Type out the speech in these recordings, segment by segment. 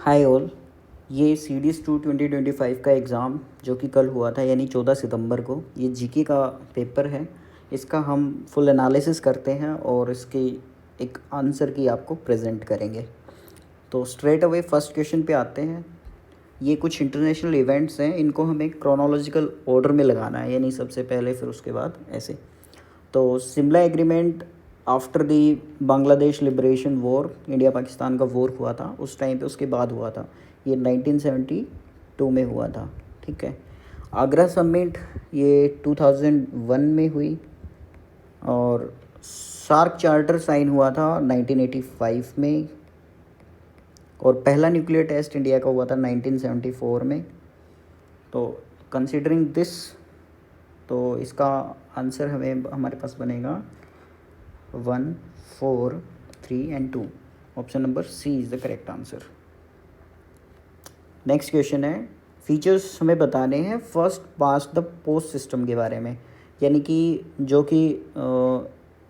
Hi all. ये C D S 2 2025 का exam जो कि कल हुआ था यानी 14 सितंबर को, ये जीके का पेपर है। इसका हम फुल एनालिसिस करते हैं और इसकी एक आंसर की आपको प्रेजेंट करेंगे। तो स्ट्रेट अवे फर्स्ट क्वेश्चन पे आते हैं। ये कुछ इंटरनेशनल इवेंट्स हैं, इनको हमें क्रोनोलॉजिकल ऑर्डर में लगाना है, यानी सबसे पहले फिर उसके बाद ऐसे। तो Shimla agreement after the Bangladesh liberation war, India Pakistan का वॉर हुआ था उस टाइम पे, उसके बाद हुआ था। ये 1972 में हुआ था। ठीक है। आगरा समिट ये 2001 में हुई। और सार्क चार्टर साइन हुआ था 1985 में। और पहला न्यूक्लियर टेस्ट इंडिया का हुआ था 1974 में। तो कंसिडरिंग दिस, तो इसका आंसर हमारे पास बनेगा 1, 4, 3 and 2। Option number C is the correct answer. Next question है, फीचर्स हमें बताने हैं first past the post system के बारे में। यानी कि जो कि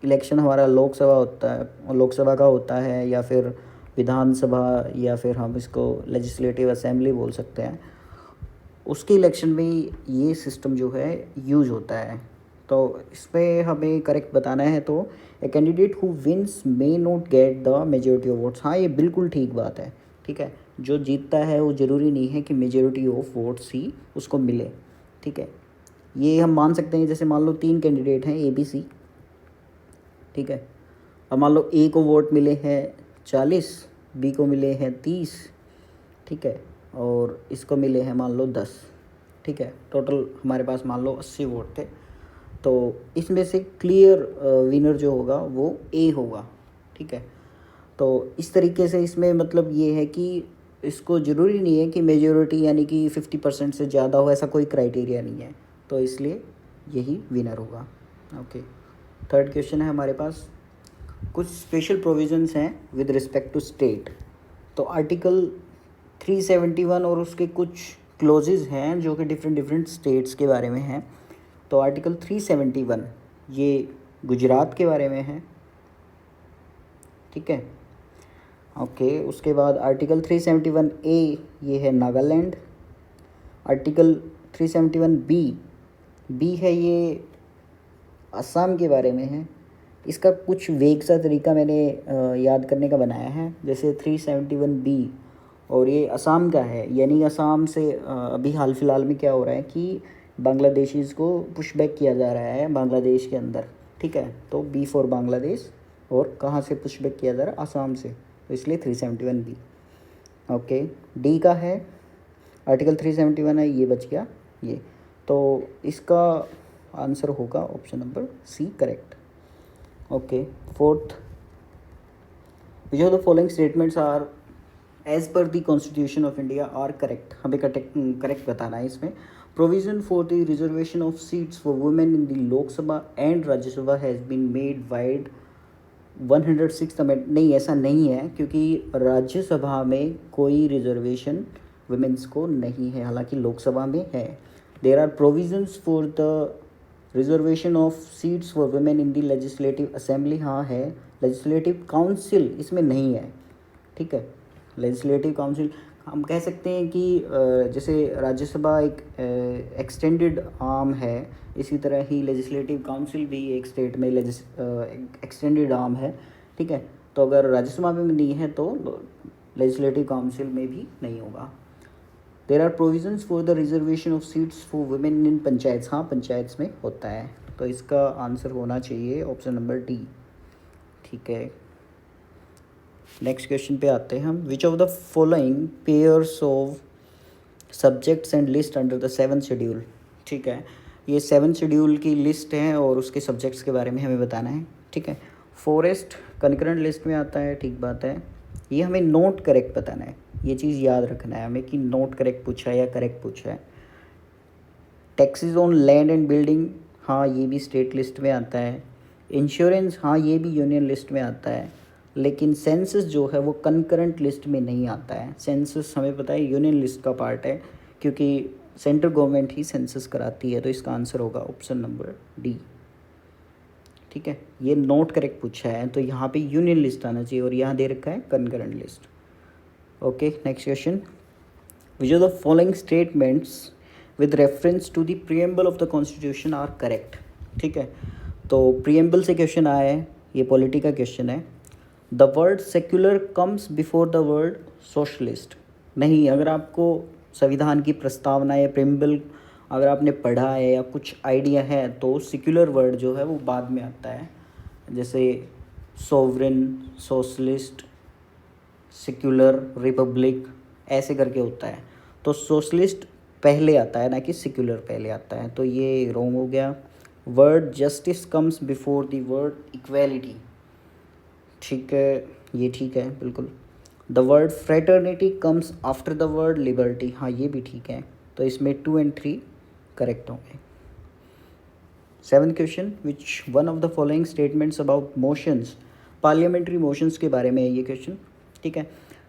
इलेक्शन हमारा लोकसभा का होता है या फिर विधानसभा, या फिर हम इसको लेजिस्लेटिव असेंबली बोल सकते हैं, उसके इलेक्शन में ये सिस्टम जो है यूज होता है। तो इसमें हमें करेक्ट बताना है। तो a candidate who wins may not get the majority of votes. हाँ, ये बिल्कुल ठीक बात है। ठीक है, जो जीतता है वो ज़रूरी नहीं है कि मेजोरिटी ऑफ वोट्स ही उसको मिले। ठीक है, ये हम मान सकते हैं। जैसे मान लो 3 कैंडिडेट हैं, ए बी सी। ठीक है, अब मान लो ए को वोट मिले हैं 40, बी को मिले हैं 30। ठीक है, और इसको मिले हैं मान लो 10। ठीक है, टोटल हमारे पास मान लो 80 वोट थे। तो इसमें से क्लियर विनर जो होगा वो ए होगा। ठीक है, तो इस तरीके से इसमें मतलब ये है कि इसको ज़रूरी नहीं है कि मेजोरिटी यानी कि 50% से ज़्यादा हो, ऐसा कोई क्राइटेरिया नहीं है। तो इसलिए यही विनर होगा। ओके, थर्ड क्वेश्चन है हमारे पास, कुछ स्पेशल प्रोविजंस हैं विद रिस्पेक्ट टू स्टेट। तो आर्टिकल 371 और उसके कुछ क्लोजेज हैं जो कि डिफरेंट डिफरेंट स्टेट्स के बारे में हैं। तो आर्टिकल 371 ये गुजरात के बारे में है। ठीक है, ओके। उसके बाद आर्टिकल 371 ए ये है नागालैंड। आर्टिकल 371 बी है ये असम के बारे में है। इसका कुछ वेग सा तरीका मैंने याद करने का बनाया है। जैसे 371 बी और ये असम का है, यानी असम से अभी हाल फिलहाल में क्या हो रहा है कि बांग्लादेशीज़ को पुश बैक किया जा रहा है बांग्लादेश के अंदर। ठीक है, तो बी फॉर बांग्लादेश। और कहाँ से पुश बैक किया जा रहा है? असम से, तो इसलिए 371 बी। ओके, डी का है आर्टिकल 371 है, ये बच गया ये। तो इसका आंसर होगा option number C, correct. Okay, fourth, which of the following statements are as per the constitution of India are correct. हमें करेक्ट बताना है इसमें। Provision for the reservation of seats for women in the Lok Sabha and Rajya Sabha has been made vide 106 amend. नहीं, ऐसा नहीं है, क्योंकि राज्यसभा में कोई रिजर्वेशन वुमेन्स को नहीं है, हालांकि लोकसभा में है। There are provisions for the reservation of seats for women in the legislative assembly, हाँ है। लेजिस्लेटिव काउंसिल इसमें नहीं है। ठीक है, लेजिस्लेटिव काउंसिल हम कह सकते हैं कि जैसे राज्यसभा एक एक्सटेंडेड आर्म है, इसी तरह ही लेजिस्लेटिव काउंसिल भी एक स्टेट में एक्सटेंडेड आर्म है। ठीक है, तो अगर राज्यसभा में नहीं है तो लेजिस्लेटिव काउंसिल में भी नहीं होगा। There are provisions for the reservation of seats for women in panchayat, हाँ पंचायत में होता है। तो इसका आंसर होना चाहिए ऑप्शन नंबर डी। ठीक है, नेक्स्ट क्वेश्चन पे आते हैं हम। विच of the following pairs of subjects and list under the 7th schedule. ठीक है, ये 7th शेड्यूल की लिस्ट है और उसके सब्जेक्ट्स के बारे में हमें बताना है। ठीक है, फॉरेस्ट कंकरेंट लिस्ट में आता है, ठीक बात है। ये हमें नोट करेक्ट बताना है, ये चीज़ याद रखना है हमें कि नोट करेक्ट पूछा है या करेक्ट पूछा है। Taxes on land and building, हाँ ये भी स्टेट लिस्ट में आता है। इंश्योरेंस, हाँ ये भी यूनियन लिस्ट में आता है। लेकिन सेंसस जो है वो कंकरेंट लिस्ट में नहीं आता है। सेंसस हमें पता है यूनियन लिस्ट का पार्ट है, क्योंकि सेंट्रल गवर्नमेंट ही सेंसस कराती है। तो इसका आंसर होगा ऑप्शन नंबर डी। ठीक है, ये नोट करेक्ट पूछा है, तो यहाँ पे यूनियन लिस्ट आना चाहिए और यहाँ दे रखा है concurrent list. Okay, next question, which of the following statements with reference to the preamble of the constitution are correct. ठीक है, तो प्रियम्बल से क्वेश्चन आया है, ये पॉलिटी का क्वेश्चन है। The word secular comes before the word socialist. नहीं, अगर आपको संविधान की प्रस्तावना या प्रियम्बल अगर आपने पढ़ा है या कुछ आइडिया है तो सेक्युलर वर्ड जो है वो बाद में आता है, जैसे सोवरेन, सोशलिस्ट, सेक्युलर, रिपब्लिक, ऐसे करके होता है। तो सोशलिस्ट पहले आता है, ना कि सेक्युलर पहले आता है, तो ये रॉन्ग हो गया। Word justice comes before the word equality. ठीक है, ये ठीक है बिल्कुल। The word fraternity comes after the word liberty. हाँ, ये भी ठीक है, तो इसमें 2 और 3 करेक्ट होंगे। 7th question, which one of the following statements about motions, parliamentary motions के बारे में है ये क्वेश्चन। ठीक है,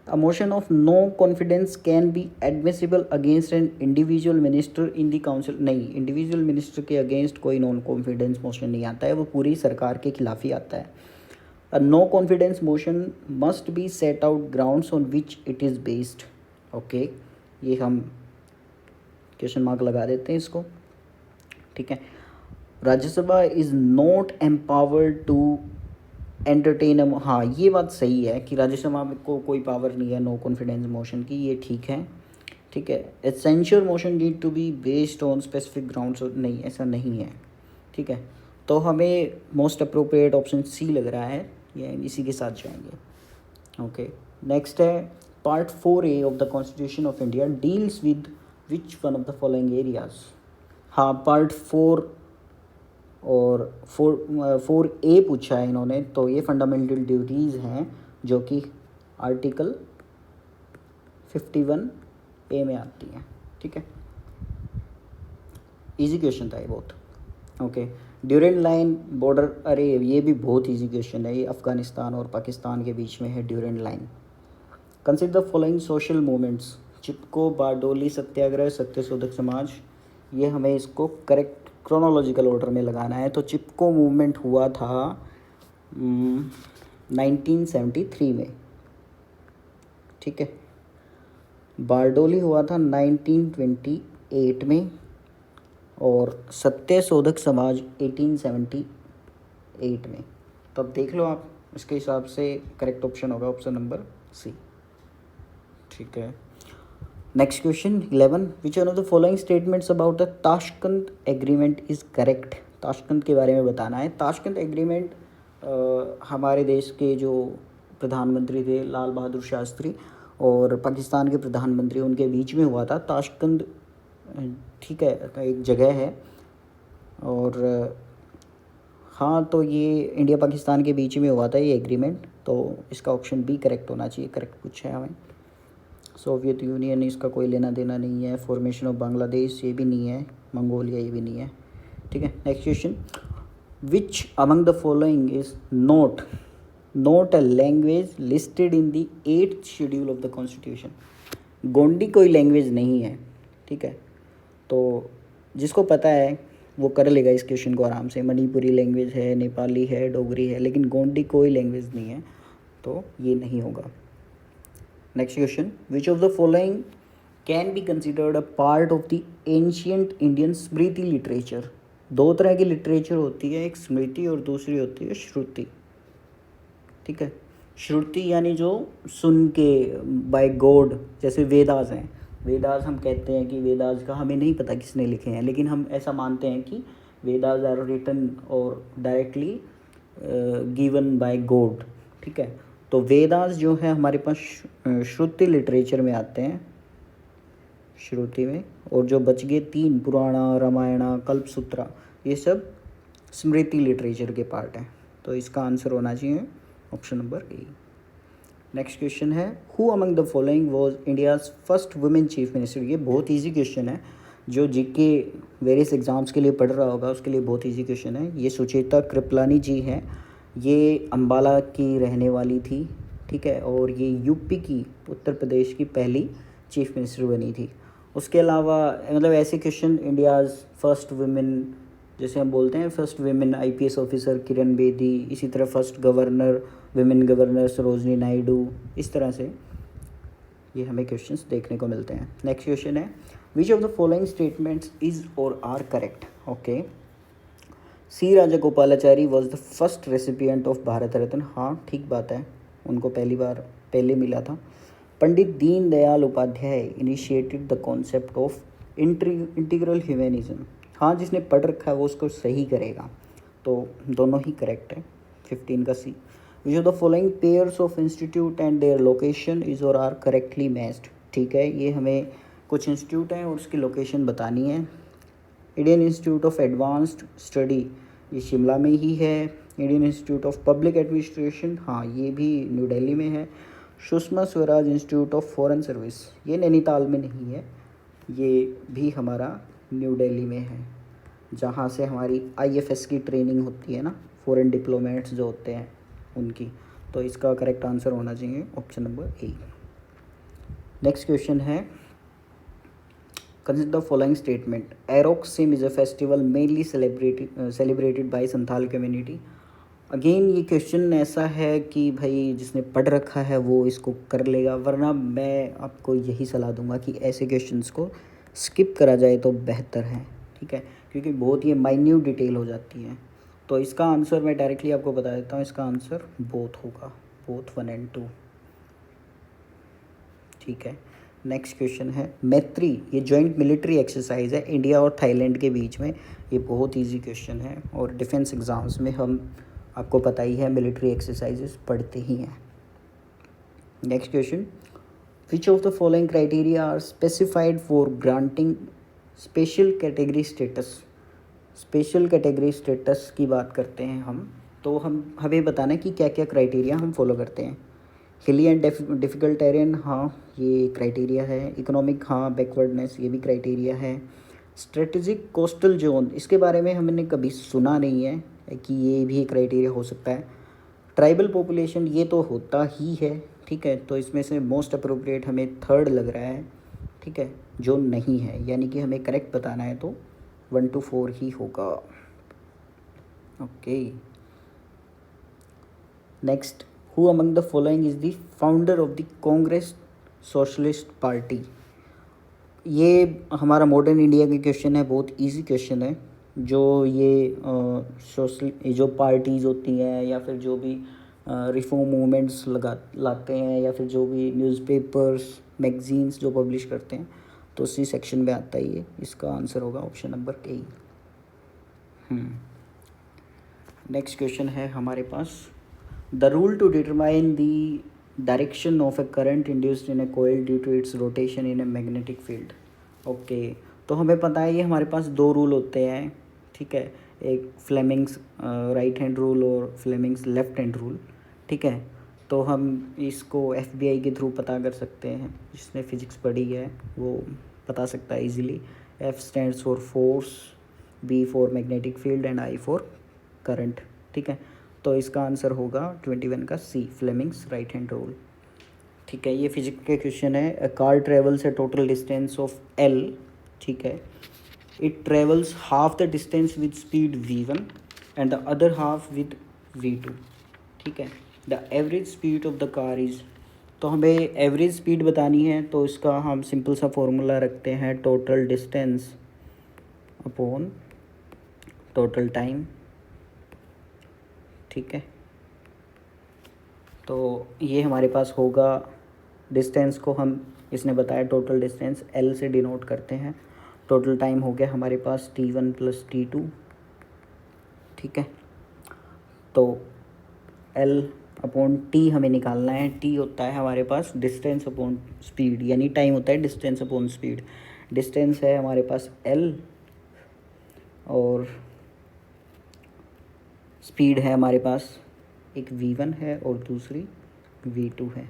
a motion of no confidence can be admissible against an individual minister in the council. नहीं, इंडिविजुअल मिनिस्टर के अगेंस्ट कोई नॉन कॉन्फिडेंस मोशन नहीं आता है, वो पूरी सरकार के खिलाफ ही आता है। A no confidence motion must be set out grounds on which it is based. Okay, ये हम क्वेश्चन मार्क लगा देते हैं इसको। ठीक है, Rajya Sabha is not empowered to entertain. हाँ, ये बात सही है कि राज्यसभा को कोई पावर नहीं है नो कॉन्फिडेंस मोशन की, ये ठीक है। ठीक है, essential motion need to be based on specific grounds. नहीं, ऐसा नहीं है। ठीक है, तो हमें मोस्ट अप्रोप्रिएट ऑप्शन सी लग रहा है, ये इसी के साथ जाएंगे। ओके, नेक्स्ट है part 4A of the constitution of India deals with which one of the following areas. हाँ, पार्ट 4 और 4A पूछा है इन्होंने, तो ये फंडामेंटल ड्यूटीज़ हैं जो कि आर्टिकल 51A में आती हैं। ठीक है, इजी क्वेश्चन था ये बहुत। ओके, ड्यूरेंट लाइन बॉर्डर, अरे ये भी बहुत इजी क्वेश्चन है, ये अफ़गानिस्तान और पाकिस्तान के बीच में है Durand line. Consider the following social movements, Chipko, Bardoli Satyagraha, Satyashodhak Samaj. ये हमें इसको करेक्ट क्रोनोलॉजिकल ऑर्डर में लगाना है। तो चिपको मूवमेंट हुआ था 1973 में। ठीक है, बारडोली हुआ था 1928 में, और सत्यशोधक समाज 1878 में। तो अब देख लो आप, इसके हिसाब से करेक्ट ऑप्शन होगा ऑप्शन नंबर सी। ठीक है, next question 11, which one of the following statements about the Tashkent agreement is correct. Tashkent के बारे में बताना है। ताशकंद एग्रीमेंट हमारे देश के जो प्रधानमंत्री थे लाल बहादुर शास्त्री और पाकिस्तान के प्रधानमंत्री, उनके बीच में हुआ था ताशकंद। ठीक है, एक जगह है, और हाँ, तो ये इंडिया पाकिस्तान के बीच में हुआ था ये एग्रीमेंट, तो इसका ऑप्शन बी करेक्ट होना चाहिए। करेक्ट पूछा है हमें। सोवियत यूनियन, इसका कोई लेना देना नहीं है। फॉर्मेशन ऑफ बांग्लादेश, ये भी नहीं है। मंगोलिया, ये भी नहीं है। ठीक है, next question, which among the following is not a language listed in the 8th schedule of the constitution. Gondi कोई लैंग्वेज नहीं है। ठीक है, तो जिसको पता है वो कर लेगा इस क्वेश्चन को आराम से। मणिपुरी लैंग्वेज है, नेपाली है, डोगरी है, लेकिन गोंडी कोई लैंग्वेज नहीं है, तो ये नहीं होगा। Next question, which of the following can be considered a part of the ancient Indian Smriti literature. 2 तरह की लिटरेचर होती है, एक स्मृति और दूसरी होती है श्रुति। ठीक है, श्रुति यानी जो सुन के बाय गॉड, जैसे वेदास हैं। वेदास हम कहते हैं कि वेदास का हमें नहीं पता किसने लिखे हैं, लेकिन हम ऐसा मानते हैं कि वेदास आर रिटन और डायरेक्टली गिवन बाय गॉड। ठीक है, तो वेदास जो है हमारे पास श्रुति लिटरेचर में आते हैं, श्रुति में। और जो बच गए 3, पुराणा, रामायणा, कल्पसूत्रा, ये सब स्मृति लिटरेचर के पार्ट हैं। तो इसका आंसर होना चाहिए option number A. Next question है, who among the following was India's first women chief minister. ये बहुत इजी क्वेश्चन है, जो जीके वेरियस एग्जाम्स के लिए पढ़ रहा होगा उसके लिए बहुत इजी क्वेश्चन है। ये सुचेता कृपलानी जी हैं, ये अंबाला की रहने वाली थी। ठीक है, और ये यूपी की, उत्तर प्रदेश की पहली चीफ मिनिस्टर बनी थी। उसके अलावा मतलब ऐसे क्वेश्चन, इंडियाज़ फर्स्ट वुमेन, जैसे हम बोलते हैं first women IPS officer Kiran Bedi, इसी तरह first governor, women governor Sarojini Naidu, इस तरह से ये हमें क्वेश्चंस देखने को मिलते हैं। नेक्स्ट क्वेश्चन है, which of the following statements is और are correct. Okay, C Rajagopalachari was the first recipient of Bharat Ratna. हाँ ठीक बात है, उनको पहले मिला था। Pandit Deendayal Upadhyay initiated the concept of integral humanism. हाँ, जिसने पढ़ रखा है वो उसको सही करेगा, तो दोनों ही करेक्ट है। 15 का C. Which of the following pairs of institute and their location is और आर करेक्टली मैच्ड। ठीक है, ये हमें कुछ इंस्टीट्यूट हैं और उसकी लोकेशन बतानी है। Indian institute of advanced study, ये शिमला में ही है। Indian institute of public administration, हाँ ये भी न्यू दिल्ली में है। Sushma Swaraj institute of foreign service, ये नैनीताल में नहीं है, ये भी हमारा न्यू दिल्ली में है, जहाँ से हमारी IFS की ट्रेनिंग होती है ना, फॉरेन डिप्लोमेट्स जो होते हैं उनकी। तो इसका करेक्ट आंसर होना चाहिए option number A. Next question है, consider the following statement. Erok Sim is a festival mainly celebrated by Santhal community. Again ये क्वेश्चन ऐसा है कि भाई जिसने पढ़ रखा है वो इसको कर लेगा, वरना मैं आपको यही सलाह दूंगा कि ऐसे क्वेश्चंस को स्किप करा जाए तो बेहतर है। ठीक है, क्योंकि बहुत ये माइन्यूट डिटेल हो जाती है। तो इसका आंसर मैं डायरेक्टली आपको बता देता हूँ, इसका आंसर बोथ होगा, बोथ 1 और 2। ठीक है, नेक्स्ट क्वेश्चन है, मैत्री ये जॉइंट मिलिट्री एक्सरसाइज है इंडिया और थाईलैंड के बीच में। ये बहुत इजी क्वेश्चन है और डिफेंस एग्ज़ाम्स में हम, आपको पता ही है, मिलिट्री एक्सरसाइजेस पढ़ते ही हैं। Next question, which of the following criteria are specified for granting special category status. Special category status की बात करते हैं हम, तो हमें बताना है कि क्या क्या क्राइटेरिया हम फॉलो करते हैं। हिली एंड डिफ़िकल्ट टेरेन, हाँ ये क्राइटेरिया है। इकोनॉमिक, हाँ बैकवर्डनेस, ये भी क्राइटेरिया है। स्ट्रेटेजिक कोस्टल जोन, इसके बारे में हमने कभी सुना नहीं है कि ये भी एक क्राइटेरिया हो सकता है। ट्राइबल पॉपुलेशन, ये तो होता ही है। ठीक है, तो इसमें से मोस्ट अप्रोप्रिएट हमें थर्ड लग रहा है। ठीक है, जो नहीं है, यानी कि हमें करेक्ट बताना है तो 1 to 4 ही होगा। Okay, next, who among the following is the founder of the Congress socialist party. ये हमारा मॉडर्न इंडिया के क्वेश्चन है, बहुत इजी क्वेश्चन है। जो ये जो पार्टीज़ होती हैं या फिर जो भी रिफॉर्म मूवमेंट्स लाते हैं या फिर जो भी न्यूज़पेपर्स मैगजीन्स जो पब्लिश करते हैं, तो उसी सेक्शन में आता है ये। इसका आंसर होगा option number A. Next question है हमारे पास, the rule to determine the direction of a current induced in a coil due to its rotation in a magnetic field. Okay, तो हमें पता है ये हमारे पास 2 रूल होते हैं। ठीक है, एक फ्लेमिंग्स राइट हैंड रूल और फ्लेमिंग्स लेफ्ट हैंड रूल। ठीक है, तो हम इसको FBI के थ्रू पता कर सकते हैं, जिसने फिजिक्स पढ़ी है वो बता सकता है easily. F stands for force, B for magnetic field and I for current. ठीक है, तो इसका आंसर होगा 21 का सी, फ्लेमिंग्स राइट हैंड रूल। ठीक है, ये फिजिक्स के क्वेश्चन है। A car travels A total distance of L। ठीक है, it travels half the distance with speed v1 and the other half with v2। ठीक है, the average speed of the car is, तो हमें average speed बतानी है, तो इसका हम सिंपल सा फॉर्मूला रखते हैं, total distance upon total time. ठीक है, तो ये हमारे पास होगा, डिस्टेंस को हम, इसने बताया टोटल डिस्टेंस L से डिनोट करते हैं। टोटल टाइम हो गया हमारे पास T1 + T2। ठीक है, तो L/T हमें निकालना है। T होता है हमारे पास डिस्टेंस अपॉन स्पीड, यानी टाइम होता है डिस्टेंस अपॉन स्पीड। डिस्टेंस है हमारे पास L और स्पीड है हमारे पास, एक v1 है और दूसरी v2 है।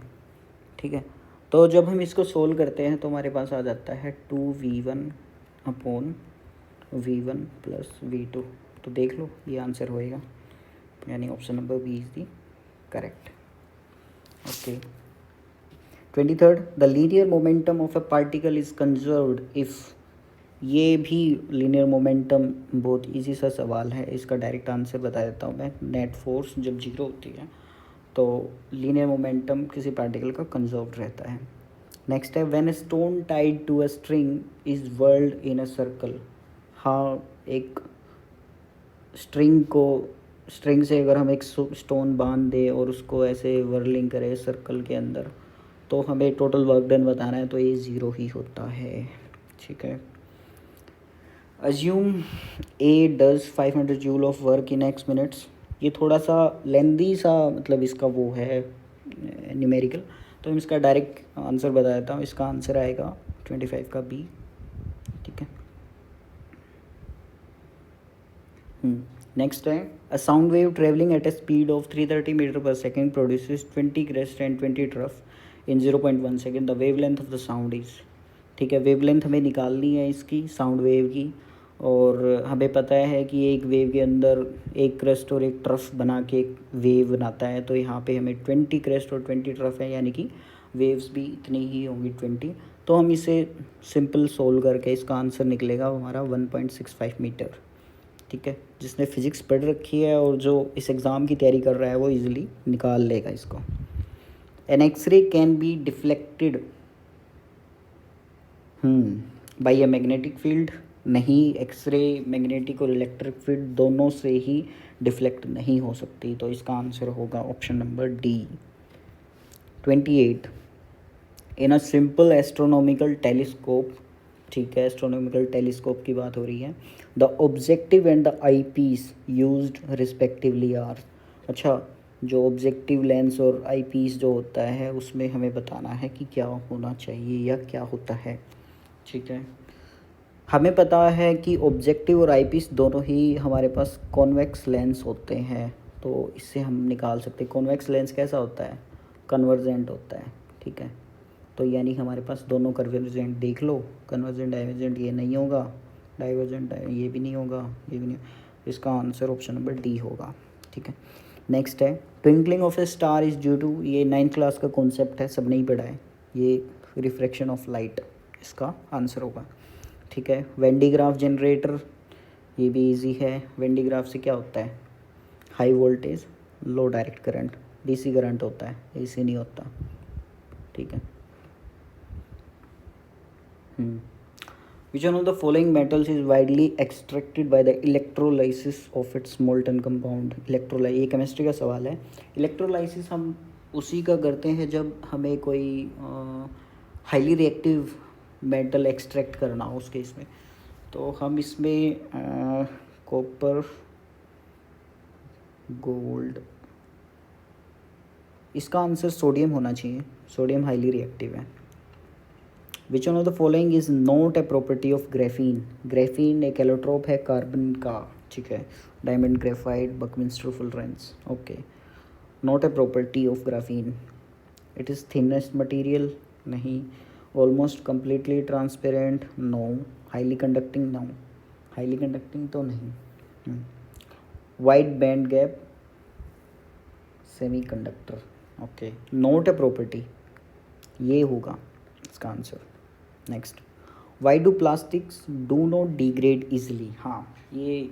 ठीक है, तो जब हम इसको सोल्व करते हैं तो हमारे पास आ जाता है 2v1/v1 + v2। तो देख लो ये आंसर होएगा, यानी option number B is the correct. Okay, 23rd, the linear momentum of a particle is conserved if. ये भी लीनियर मोमेंटम बहुत इजी सा सवाल है, इसका डायरेक्ट आंसर बता देता हूँ मैं। नेट फोर्स जब 0 होती है तो लीनियर मोमेंटम किसी पार्टिकल का कंजर्व्ड रहता है। नेक्स्ट है when stone tied to a string is whirled in a circle. हाँ, एक स्ट्रिंग से अगर हम एक स्टोन बांध दे और उसको ऐसे वर्लिंग करें सर्कल के अंदर, तो हमें टोटल वर्क डन बताना है, तो ये 0 ही होता है। ठीक है। Assume A does 500 joule of work in x minutes. ये थोड़ा सा लेंदी सा मतलब इसका वो है न्यूमेरिकल, तो हम इसका डायरेक्ट आंसर बता देता हूँ। इसका आंसर आएगा 25 का बी। ठीक है। नेक्स्ट है a sound wave travelling at a speed of 330 metre per second produces 20 crest and 20 trough in 0.1 second. The wavelength of the sound is. ठीक है, वेव लेंथ हमें निकालनी है इसकी साउंड वेव की, और हमें पता है कि एक वेव के अंदर एक क्रेस्ट और एक ट्रफ बना के एक वेव बनाता है, तो यहाँ पे हमें 20 क्रेस्ट और 20 ट्रफ है, यानी कि वेव्स भी इतनी ही होंगी 20। तो हम इसे सिंपल सोल्व करके इसका आंसर निकलेगा हमारा 1.65 मीटर। ठीक है, जिसने फिज़िक्स पढ़ रखी है और जो इस एग्ज़ाम की तैयारी कर रहा है वो इजीली निकाल लेगा इसको। An X ray can be deflected by a magnetic field. नहीं, एक्सरे मैग्नेटिक और इलेक्ट्रिक फील्ड दोनों से ही डिफ्लेक्ट नहीं हो सकती, तो इसका आंसर होगा option number D. 28 in a simple astronomical telescope. ठीक है, एस्ट्रोनॉमिकल टेलीस्कोप की बात हो रही है। The objective and the eyepiece used respectively are. अच्छा, जो ऑब्जेक्टिव लेंस और आई पीस जो होता है उसमें हमें बताना है कि क्या होना चाहिए या क्या होता है। ठीक है, हमें पता है कि ऑब्जेक्टिव और आईपीस दोनों ही हमारे पास कॉन्वेक्स लेंस होते हैं, तो इससे हम निकाल सकते हैं कॉन्वेक्स लेंस कैसा होता है, कन्वर्जेंट होता है। ठीक है, तो यानी हमारे पास दोनों कन्वर्जेंट देख लो, कन्वर्जेंट डाइवर्जेंट ये नहीं होगा, डाइवर्जेंट ये भी नहीं होगा, ये भी नहीं। इसका आंसर ऑप्शन नंबर डी होगा। ठीक है। नेक्स्ट है twinkling of a star is due to. ये 9th क्लास का कॉन्सेप्ट है, सब नहीं पढ़ा है, ये रिफ्रैक्शन ऑफ लाइट इसका आंसर होगा। ठीक है। वेंडीग्राफ जनरेटर, ये भी इजी है। वेंडीग्राफ से क्या होता है, हाई वोल्टेज लो डायरेक्ट करंट, डीसी करंट होता है, एसी नहीं होता। ठीक है। Which one of the following metals is widely extracted by the electrolysis of its molten compound? इलेक्ट्रोलाइस, ये केमिस्ट्री का सवाल है। इलेक्ट्रोलाइसिस हम उसी का करते हैं जब हमें कोई हाईली रिएक्टिव मेटल एक्सट्रैक्ट करना हो उस केस में। तो हम इसमें कॉपर, गोल्ड, इसका आंसर सोडियम होना चाहिए, सोडियम हाईली रिएक्टिव है। Which one of the following is not a property of graphene? Graphene एक एलोट्रोप है कार्बन का। ठीक है, diamond, graphite, buckminster fullerenes. Okay, not a property of graphene. It is thinnest material, नहीं। Almost completely transparent, no. Highly conducting, no. Highly conducting तो नहीं। Wide band gap, semiconductor. Okay, not a property, ये होगा इसका answer. Next, why do plastics do not degrade easily? हाँ, ये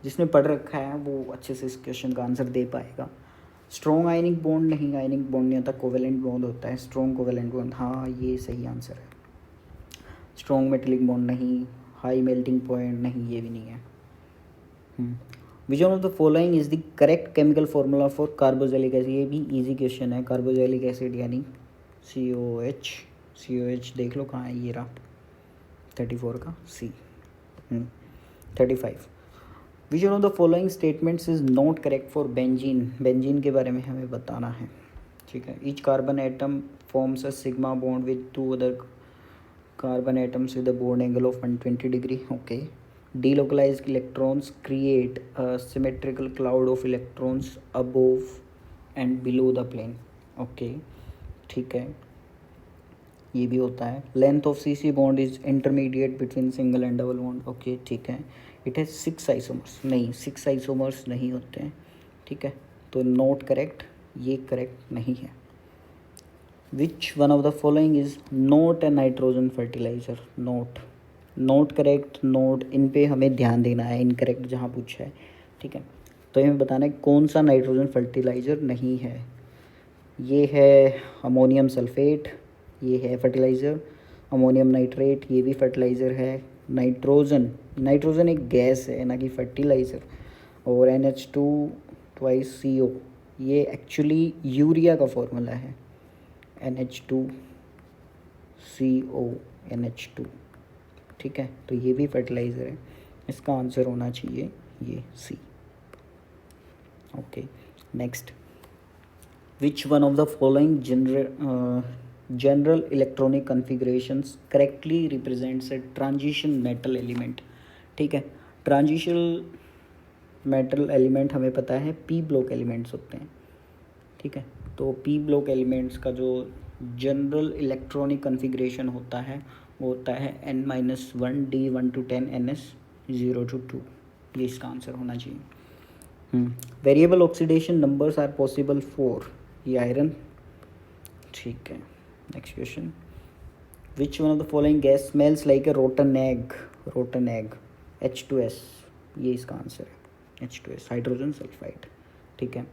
जिसने पढ़ रखा है वो अच्छे से इस क्वेश्चन का आंसर दे पाएगा। स्ट्रॉन्ग आयनिक बॉन्ड, नहीं, आयनिक बॉन्ड नहीं होता, कोवेलेंट बॉन्ड होता है। स्ट्रॉन्ग कोवेलेंट बॉन्ड, हाँ ये सही आंसर है। स्ट्रॉन्ग मेटेलिक बॉन्ड नहीं। हाई मेल्टिंग पॉइंट, नहीं, ये भी नहीं है। Which one of the following is the correct chemical formula for carboxylic acid? ये भी इजी क्वेश्चन है। कार्बोजेलिक एसिड यानी COH। COH देख लो कहाँ है, ये रहा 34 का C। 35 which one of the following statements is not correct for benzene? Benzene के बारे में हमें बताना है। ठीक है, each carbon atom forms a sigma bond with 2 other carbon atoms with a bond angle of 120 degree. Okay, delocalized electrons create a symmetrical cloud of electrons above and below the plane। Okay, ठीक है, ये भी होता है। Length of CC bond is intermediate between single and double bond. Okay, ठीक है। It has 6 isomers, नहीं 6 isomers नहीं होते हैं। ठीक है, तो नॉट करेक्ट, ये करेक्ट नहीं है। Which one of the following is not a nitrogen fertilizer? Not correct, note, इन पे हमें ध्यान देना है, इनकरेक्ट जहाँ पूछा है। ठीक है, तो हमें बताना है कौन सा नाइट्रोजन फर्टिलाइज़र नहीं है। ये है अमोनियम सल्फेट, ये है फर्टिलाइज़र। अमोनियम नाइट्रेट, ये भी फर्टिलाइज़र है। नाइट्रोजन, नाइट्रोजन एक गैस है ना कि फर्टिलाइज़र। और NH2 ट्वाइस CO, ये एक्चुअली यूरिया का फॉर्मूला है। NH2CO, NH2, ठीक है। तो ये भी फर्टिलाइज़र है। इसका आंसर होना चाहिए ये C। Okay, next, which one of the following general electronic configurations correctly represents a transition metal element. ठीक है, ट्रांजिशन मेटल एलिमेंट हमें पता है P ब्लॉक एलिमेंट्स होते हैं। ठीक है, तो P ब्लॉक एलिमेंट्स का जो जनरल इलेक्ट्रॉनिक कन्फिग्रेशन होता है वो होता है N-1 D 1 to 10 NS 0 to 2। ये इसका आंसर होना चाहिए। Variable oxidation numbers are possible for, ये आयरन। ठीक है, next question, which one of the following gas smells like a rotten egg, rotten egg, H2S, ये इसका आंसर है H2S, हाइड्रोजन सल्फाइड। ठीक है,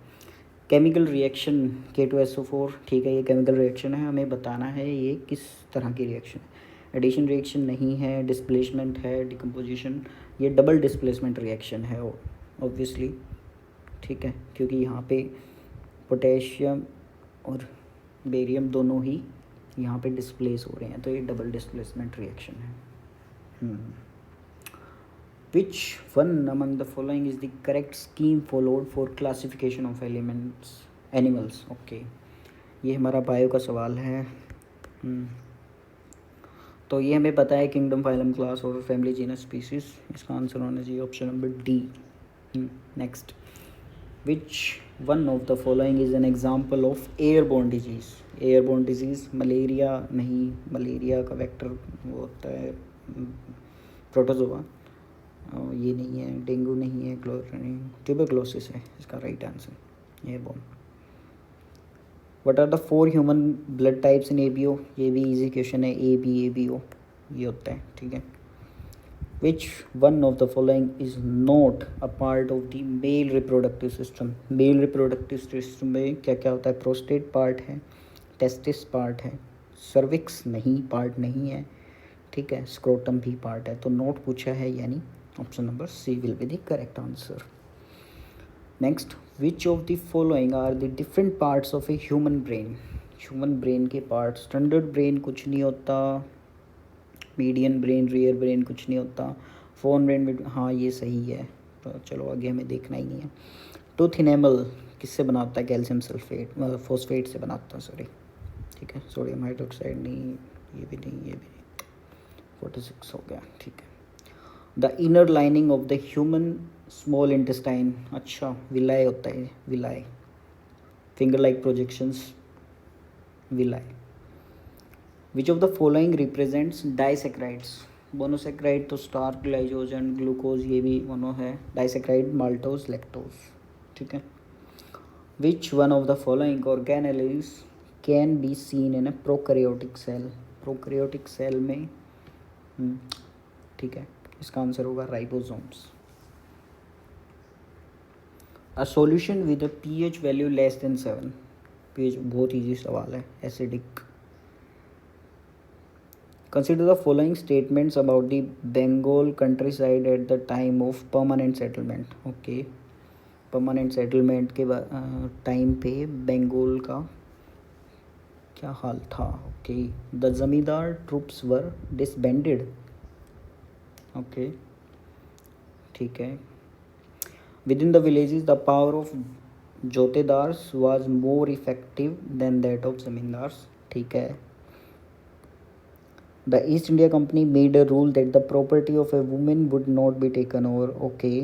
केमिकल रिएक्शन K2SO4, ठीक है, ये केमिकल रिएक्शन है, हमें बताना है ये किस तरह की रिएक्शन है। एडिशन रिएक्शन नहीं है, डिस्प्लेसमेंट है, डिकम्पोजिशन, ये डबल डिस्प्लेसमेंट रिएक्शन है ऑब्वियसली। ठीक है, क्योंकि यहाँ पे पोटेशियम और बेरियम दोनों ही यहाँ पे डिस्प्लेस हो रहे हैं, तो ये डबल डिस्प्लेसमेंट रिएक्शन है। Which one among the following is the correct scheme followed for classification of elements animals. Okay, ये हमारा बायो का सवाल है। तो ये हमें पता है किंगडम, फाइलम, क्लास और फैमिली, जीनस, स्पीसीज। इसका आंसर होना चाहिए option number D। Next, which one of the following is an example of airborne disease. Airborne disease, malaria नहीं, मलेरिया का वेक्टर वो होता है प्रोटोजोआ, ये नहीं है। डेंगू नहीं है, ट्यूबरक्लोसिस है इसका right answer, airborne. What are the 4 human blood types in ABO, ये भी इजी क्वेश्चन है, AB ABO ये होता है। ठीक है, which one of the following is not a part of the male reproductive system. Male reproductive system में क्या क्या होता है, प्रोस्टेट पार्ट है, टेस्टिस पार्ट है, सर्विक्स नहीं, पार्ट नहीं है। ठीक है, स्क्रोटम भी पार्ट है, तो नोट पूछा है, यानी option number C will be the correct answer. Next, which of the following are the different parts of a human brain. Human brain के पार्ट, स्टैंडर्ड ब्रेन कुछ नहीं होता, मीडियन ब्रेन, रियर ब्रेन कुछ नहीं होता, फोन ब्रेन, हाँ ये सही है, तो चलो आगे हमें देखना ही नहीं है। टूथ इनेमल किससे बना होता है, कैल्शियम सल्फेट फॉस्फेट से बनाता है, सॉरी। ठीक है, सोडियम हाइड्रोक्साइड नहीं, ये भी नहीं, ये भी नहीं, 46 हो गया। ठीक है, the inner lining of the human small intestine, अच्छा विलाय होता है, villi, finger like projections, villi. Which of the following represents disaccharides. Monosaccharide तो स्टार्च, ग्लाइकोजन, ग्लूकोज, ये भी मोनो है। Disaccharide maltose, lactose. ठीक है, which one of the following organelles can be seen in a prokaryotic cell. Prokaryotic cell में ठीक है, इसका आंसर होगा ribosomes. A solution with a pH value less than 7। pH बहुत ईजी सवाल है, acidic. Consider the following statements about the Bengal countryside at the time of permanent settlement. Okay, permanent settlement के time पे बंगाल का क्या हाल था। Okay, the zamindar troops were disbanded. Okay, ठीक है, within the villages the power of jotedars was more effective than that of zamindars। ठीक है, the East India Company made a rule that the property of a woman would not be taken over। okay,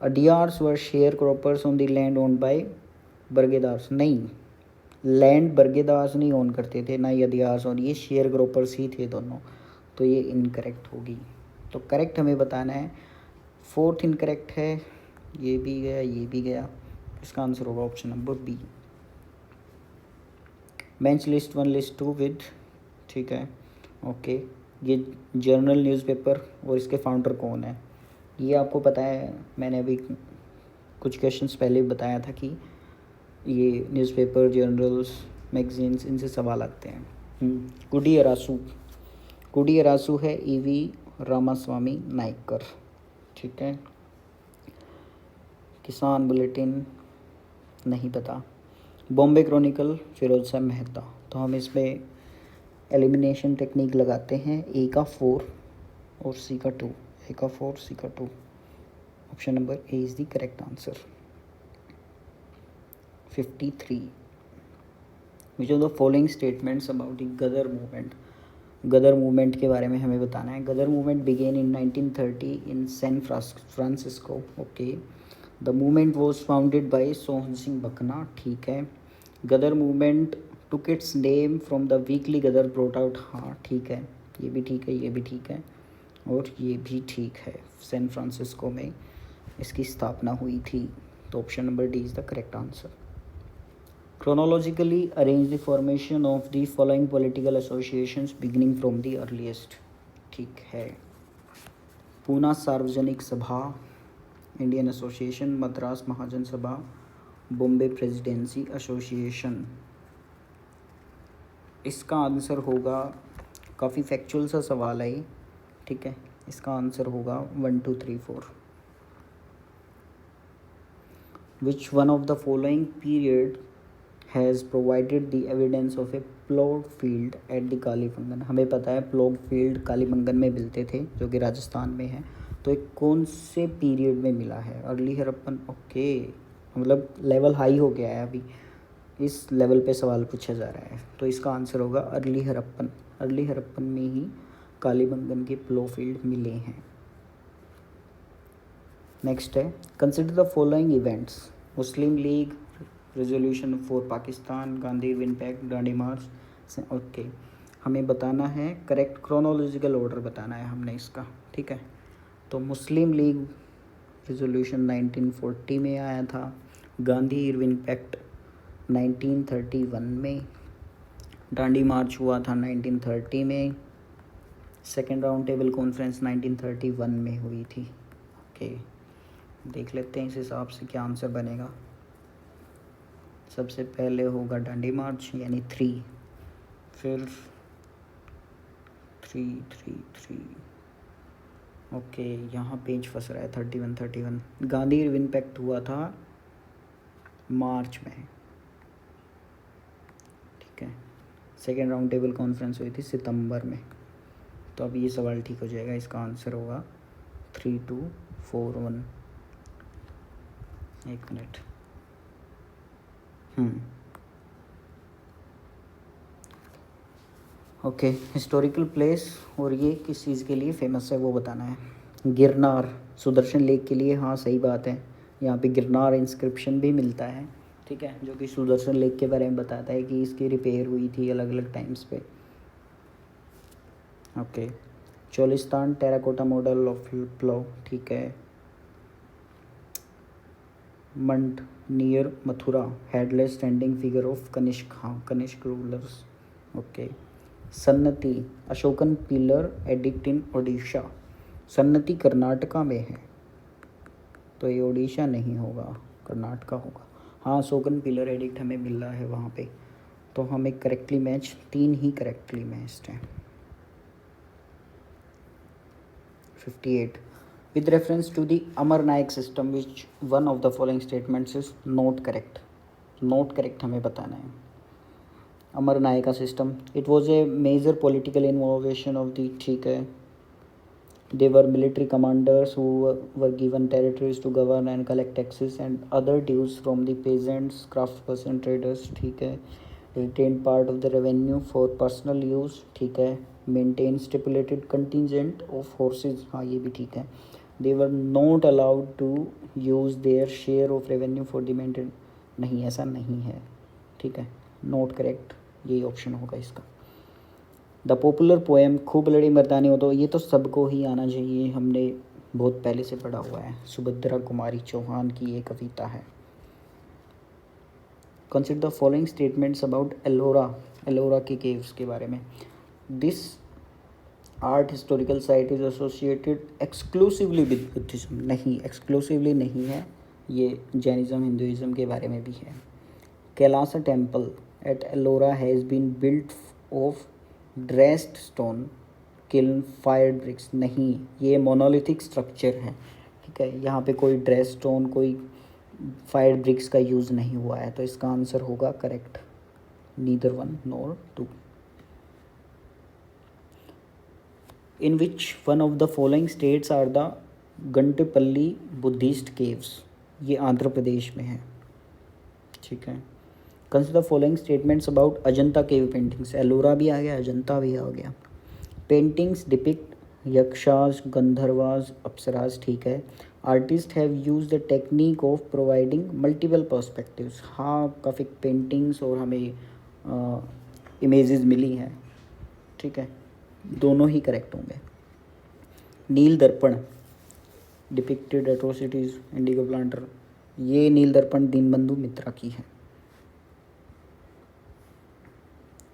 adiyars were sharecroppers on the land owned by बर्गेदार्स, नहीं, land बर्गेदार्स नहीं own करते थे, ना ही अदियार्स, और ये share ग्रोपर्स ही थे दोनों, तो ये इनकरेक्ट होगी। तो करेक्ट हमें बताना है, 4th इनकरेक्ट है, ये भी गया, ये भी गया, इसका आंसर होगा option number B। Bench list 1 list 2 with, ठीक है, ओके, ये जर्नल न्यूज़पेपर और इसके फाउंडर कौन है, ये आपको पता है, मैंने अभी कुछ क्वेश्चंस पहले बताया था कि ये न्यूज़पेपर, जर्नल्स, मैगजीन्स, इनसे सवाल आते हैं। कुडियरासु, कुडियरासु है ईवी रामास्वामी नायकर, ठीक है। किसान बुलेटिन नहीं पता। बॉम्बे क्रॉनिकल फिरोज शाह मेहता। तो हम इसमें एलिमिनेशन टेक्निक लगाते हैं, ए का 4 और सी का 2, ए का 4 सी का 2। Option number A is the correct answer. 53 which of the following statements about the Ghadar movement. Ghadar movement के बारे में हमें बताना है। Ghadar movement began in 1930 in San Francisco, okay. The movement was founded by Sohan Singh Bakna, ठीक है। Ghadar movement took its name from the weekly Ghadar brought out, हाँ ठीक है, ये भी ठीक है, ये भी ठीक है और ये भी ठीक है। सैन फ्रांसिस्को में इसकी स्थापना हुई थी। तो option number D is the correct answer. Chronologically arrange the formation of the following political associations beginning from the earliest, ठीक है। पूना सार्वजनिक सभा, इंडियन एसोसिएशन, मद्रास महाजन सभा, बॉम्बे प्रेसिडेंसी एसोसिएशन। इसका आंसर होगा, काफ़ी फैक्चुअल सा सवाल है ये, ठीक है। इसका आंसर होगा 1 2 3 4। विच one of the following period has provided the evidence of A plot field at the Kalibangan. हमें पता है प्लॉट फील्ड कालीबंगन में मिलते थे, जो कि राजस्थान में है। तो एक कौन से पीरियड में मिला है? Early Harappan, okay. मतलब लेवल हाई हो गया है अभी, इस लेवल पे सवाल पूछा जा रहा है। तो इसका आंसर होगा अर्ली हड़प्पन। अर्ली हड़प्पन में ही कालीबंगन के प्लॉट फील्ड मिले हैं। नेक्स्ट है, consider the following events. Muslim League, resolution for Pakistan, Gandhi Irwin pact, Dandi march, okay. हमें बताना है करेक्ट क्रोनोलॉजिकल ऑर्डर बताना है हमने इसका, ठीक है। तो मुस्लिम लीग रेजोल्यूशन 1940 में आया था, गांधी इरविन पैक्ट 1931 में, दांडी मार्च हुआ था 1930 में, सेकेंड राउंड टेबल कॉन्फ्रेंस 1931 में हुई थी, ओके। देख लेते हैं इस हिसाब से क्या आंसर बनेगा। सबसे पहले होगा दांडी मार्च यानी 3, फिर 3 ओके। यहाँ पेज फंस रहा है 31। गांधी इरविन पैक्ट हुआ था मार्च में, ठीक है। सेकेंड राउंड टेबल कॉन्फ्रेंस हुई थी सितंबर में। तो अब ये सवाल ठीक हो जाएगा। इसका आंसर होगा 3 2 4 1। एक मिनट, ओके। हिस्टोरिकल प्लेस, और ये किस चीज़ के लिए फेमस है वो बताना है। गिरनार, सुदर्शन लेक के लिए, हाँ सही बात है। यहाँ पे गिरनार इंस्क्रिप्शन भी मिलता है, ठीक है, जो कि सुदर्शन लेक के बारे में बताता है कि इसकी रिपेयर हुई थी अलग अलग टाइम्स पे, okay. Cholistan, terracotta model of plough, ठीक है। Mand near Mathura, headless standing figure of Kanishka, हाँ Kanishka rulers, okay. Sannati, Ashokan pillar edict in Odisha. Sannati Karnataka में है, तो ये ओडिशा नहीं होगा, कर्नाटका होगा। हाँ अशोकन पिलर एडिक्ट हमें मिल रहा है वहाँ पे। तो हमें करेक्टली मैच, 3 ही करेक्टली मैच्ड हैं। 58 with reference to the Amar Nayak system which one of the following statements is not correct. Not correct हमें बताना है। Amar Nayaka system, it was a major political involvement of the, ठीक है। They were military commanders who were given territories to govern and collect taxes and other dues from the peasants, craftsperson, traders, ठीक है। Retain part of the revenue for personal use, ठीक है। Maintain stipulated contingent of forces, हाँ ये भी ठीक है। They were not allowed to use their share of revenue for the maintain, नहीं ऐसा नहीं है, ठीक है। नॉट करेक्ट, यही ऑप्शन होगा इसका। द पॉपुलर पोएम खूब लड़ी मर्दानी हो, तो ये तो सबको ही आना चाहिए, हमने बहुत पहले से पढ़ा हुआ है। सुभद्रा कुमारी चौहान की ये कविता है। Consider the following statements about Ellora, Ellora के केव्स के बारे में। This art historical site is associated exclusively with Buddhism, नहीं एक्सक्लूसिवली नहीं है, ये जैनिज़्म हिंदुइज़्म के बारे में भी है। Kailasa temple at Ellora has been built of dressed stone kiln fired bricks, नहीं ये मोनोलिथिक स्ट्रक्चर है, ठीक है। यहाँ पे कोई ड्रेस स्टोन कोई फायर्ड ब्रिक्स का यूज़ नहीं हुआ है, तो इसका आंसर होगा correct, neither one nor two. In which one of the following states are the Guntupalli Buddhist caves, ये आंध्र प्रदेश में है, ठीक है। Consider following statements about Ajanta cave paintings, Ellora भी आ गया, अजंता भी आ गया। पेंटिंग्स डिपिक्ट यक्षास, गंधर्वास, अप्सरास, ठीक है। Artist have use the technique of providing multiple perspectives, हाँ काफ़ी पेंटिंग्स और हमें इमेजेस मिली हैं, ठीक है, दोनों ही करेक्ट होंगे। नील दर्पण डिपिक्टेड एट्रोसिटीज इंडिगो प्लांटर, ये नील दर्पण दीनबंधु मित्रा की है।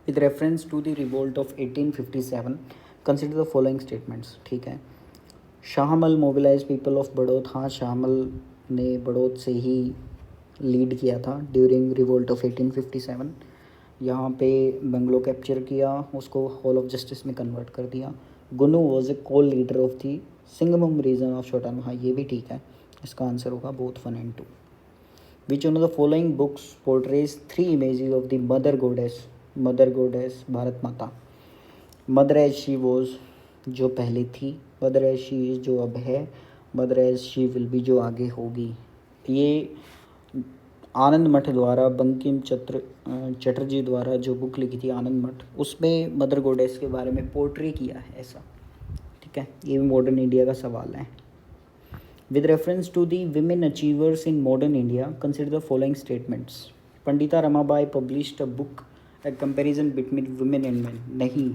With reference to the revolt of 1857 consider the following statements, ठीक है। Shahmal mobilise people of Baraut, हाँ शाहमल ने बड़ौत से ही लीड किया था ड्यूरिंग रिवोल्ट ऑफ 1857, यहाँ पे बंगलो कैप्चर किया, उसको हॉल ऑफ जस्टिस में कन्वर्ट कर दिया। Gunu was a Kol leader of the Singhbhum region of छोटान, हाँ ये भी ठीक है, इसका आंसर होगा both 1 and 2। Which one of the following books portrays 3 images of the mother goddess Bharat Mata. Mother as she was जो पहले थी, मदर एज शी इज जो अब है, mother as she will be जो आगे होगी। ये आनंद मठ द्वारा बंकिम चटर्जी द्वारा जो बुक लिखी थी आनंद मठ, उसमें मदर गोडेस के बारे में पोर्ट्रे किया है ऐसा, ठीक है। ये भी मॉडर्न इंडिया का सवाल है। With reference to the women achievers in modern India consider the following statements. Pandita Ramabai published a book a comparison between women and men, नहीं,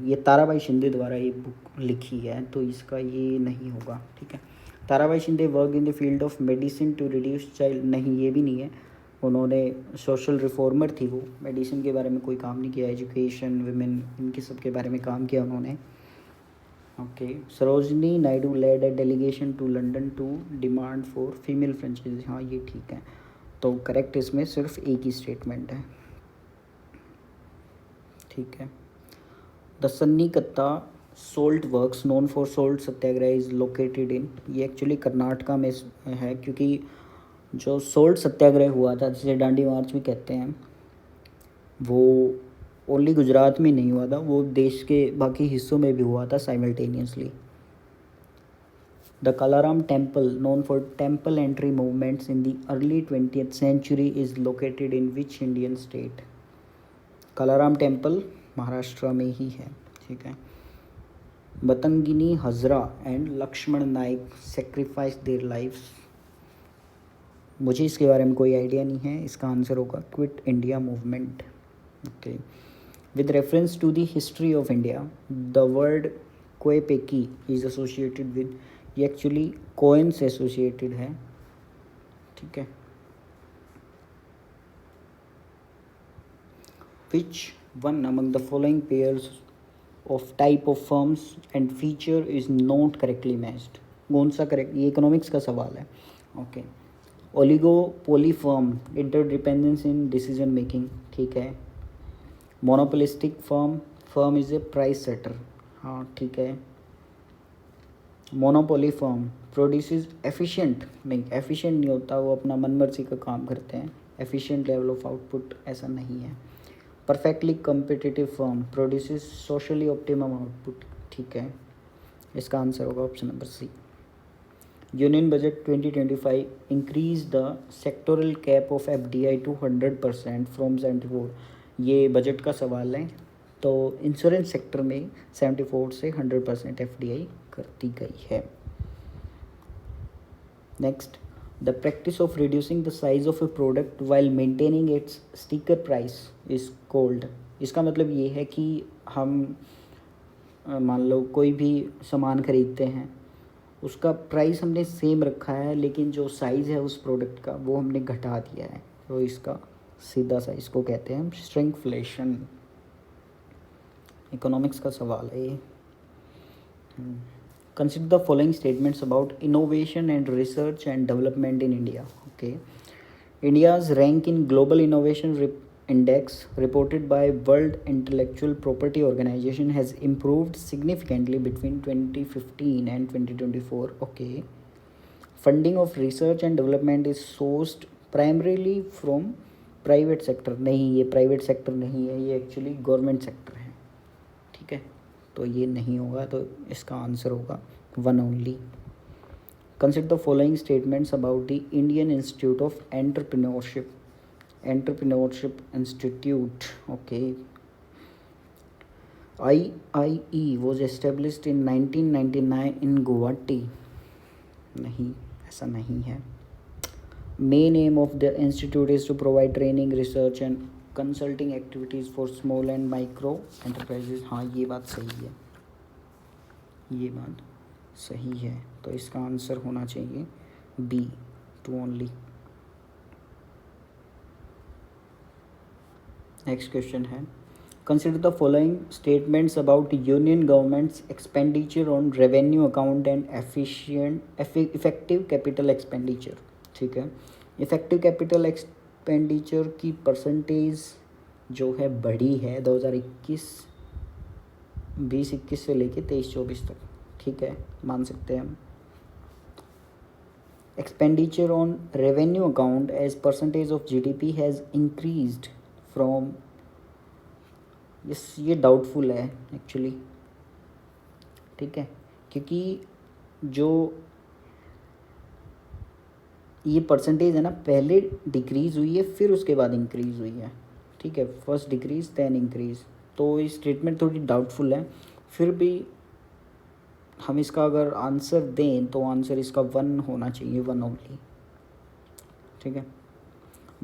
ये ताराबाई शिंदे द्वारा ये बुक लिखी है, तो इसका ये नहीं होगा, ठीक है। Tarabai Shinde work in the field of medicine to reduce child, नहीं ये भी नहीं है, उन्होंने सोशल रिफॉर्मर थी वो, मेडिसिन के बारे में कोई काम नहीं किया, एजुकेशन विमेन इनके सब के बारे में काम किया उन्होंने, okay. Sarojini Naidu led a delegation to London to demand for female franchise, हाँ ये ठीक है, तो करेक्ट इसमें सिर्फ एक ही स्टेटमेंट है, ठीक है। The Sannikatta salt works known for salt Satyagraha is located in, ये एक्चुअली कर्नाटका में है, क्योंकि जो सोल्ट सत्याग्रह हुआ था जिसे डांडी मार्च भी कहते हैं, वो ओनली गुजरात में नहीं हुआ था, वो देश के बाकी हिस्सों में भी हुआ था simultaneously. The Kalaram temple known for temple entry movements in the early 20th century is located in which Indian state. Kalaram temple Maharashtra में ही है, ठीक है। Matangini Hazra and Lakshman Naik sacrifice their lifes, मुझे इसके बारे में कोई आइडिया नहीं है, इसका आंसर होगा quit India movement, okay. With reference to the history of India the word कोएपेकी इज एसोसिएटेड विद, ये एक्चुअली कोइन से एसोसिएटेड है, ठीक है। Which one among the following pairs of type of firms and feature is not correctly matched, कौन सा correct, ये economics का सवाल है, okay. Oligopoly firm interdependence in decision making, ठीक है। Monopolistic firm is a price setter, हाँ ठीक है। मोनोपोली फर्म प्रोड्यूसेस एफिशिएंट, नहीं एफिशिएंट नहीं होता, वो अपना मनमर्जी का काम करते हैं, एफिशिएंट लेवल ऑफ आउटपुट ऐसा नहीं है। Perfectly competitive firm produces socially optimum output, ठीक है, इसका आंसर होगा option number C. Union budget 2025 increase the sectoral cap of FDI to 100% from 74, ये बजट का सवाल है, तो इंश्योरेंस सेक्टर में 74 से 100% FDI करती गई है। Next, the practice of reducing the size of A product while maintaining it's sticker price is called, इसका मतलब ये है कि हम मान लो कोई भी सामान खरीदते हैं, उसका प्राइस हमने सेम रखा है, लेकिन जो साइज़ है उस प्रोडक्ट का वो हमने घटा दिया है, तो इसका सीधा सा इसको कहते हैं हम श्रिंकफ्लेशन, इकोनॉमिक्स का सवाल है ये। Consider the following statements about innovation and research and development in India, okay. India's rank in global innovation index reported by World Intellectual Property Organization has improved significantly between 2015 and 2024. Okay. Funding of research and development is sourced primarily from private sector. नहीं, ये private sector नहीं है, ये actually government sector है. ठीक है, तो ये नहीं होगा, तो इसका आंसर होगा one only. Consider the following statements about the Indian institute of entrepreneurship. Entrepreneurship institute. Okay. IIE was established in 1999 in Guwahati. नहीं, ऐसा नहीं है. Main aim of the institute is to provide training, research and consulting activities for small and micro enterprises. हाँ, ये बात सही है, ये बात सही है. तो इसका आंसर होना चाहिए B, two only. Next question है, consider the following statements about union government's expenditure on revenue account and effective capital expenditure. ठीक है, इफेक्टिव कैपिटल एक्सपेंडिचर की परसेंटेज जो है बढ़ी है 2021 से लेके 23-24 तक. ठीक है, मान सकते हैं हम. Expenditure on revenue account as percentage of GDP has increased from. ये डाउटफुल है एक्चुअली. ठीक है, क्योंकि जो ये परसेंटेज है ना, पहले डिक्रीज़ हुई है फिर उसके बाद इंक्रीज़ हुई है. ठीक है, फर्स्ट डिक्रीज़ देन इंक्रीज़. तो ये स्टेटमेंट थोड़ी डाउटफुल है. फिर भी हम इसका अगर आंसर दें तो आंसर इसका वन होना चाहिए, वन ओनली. ठीक है.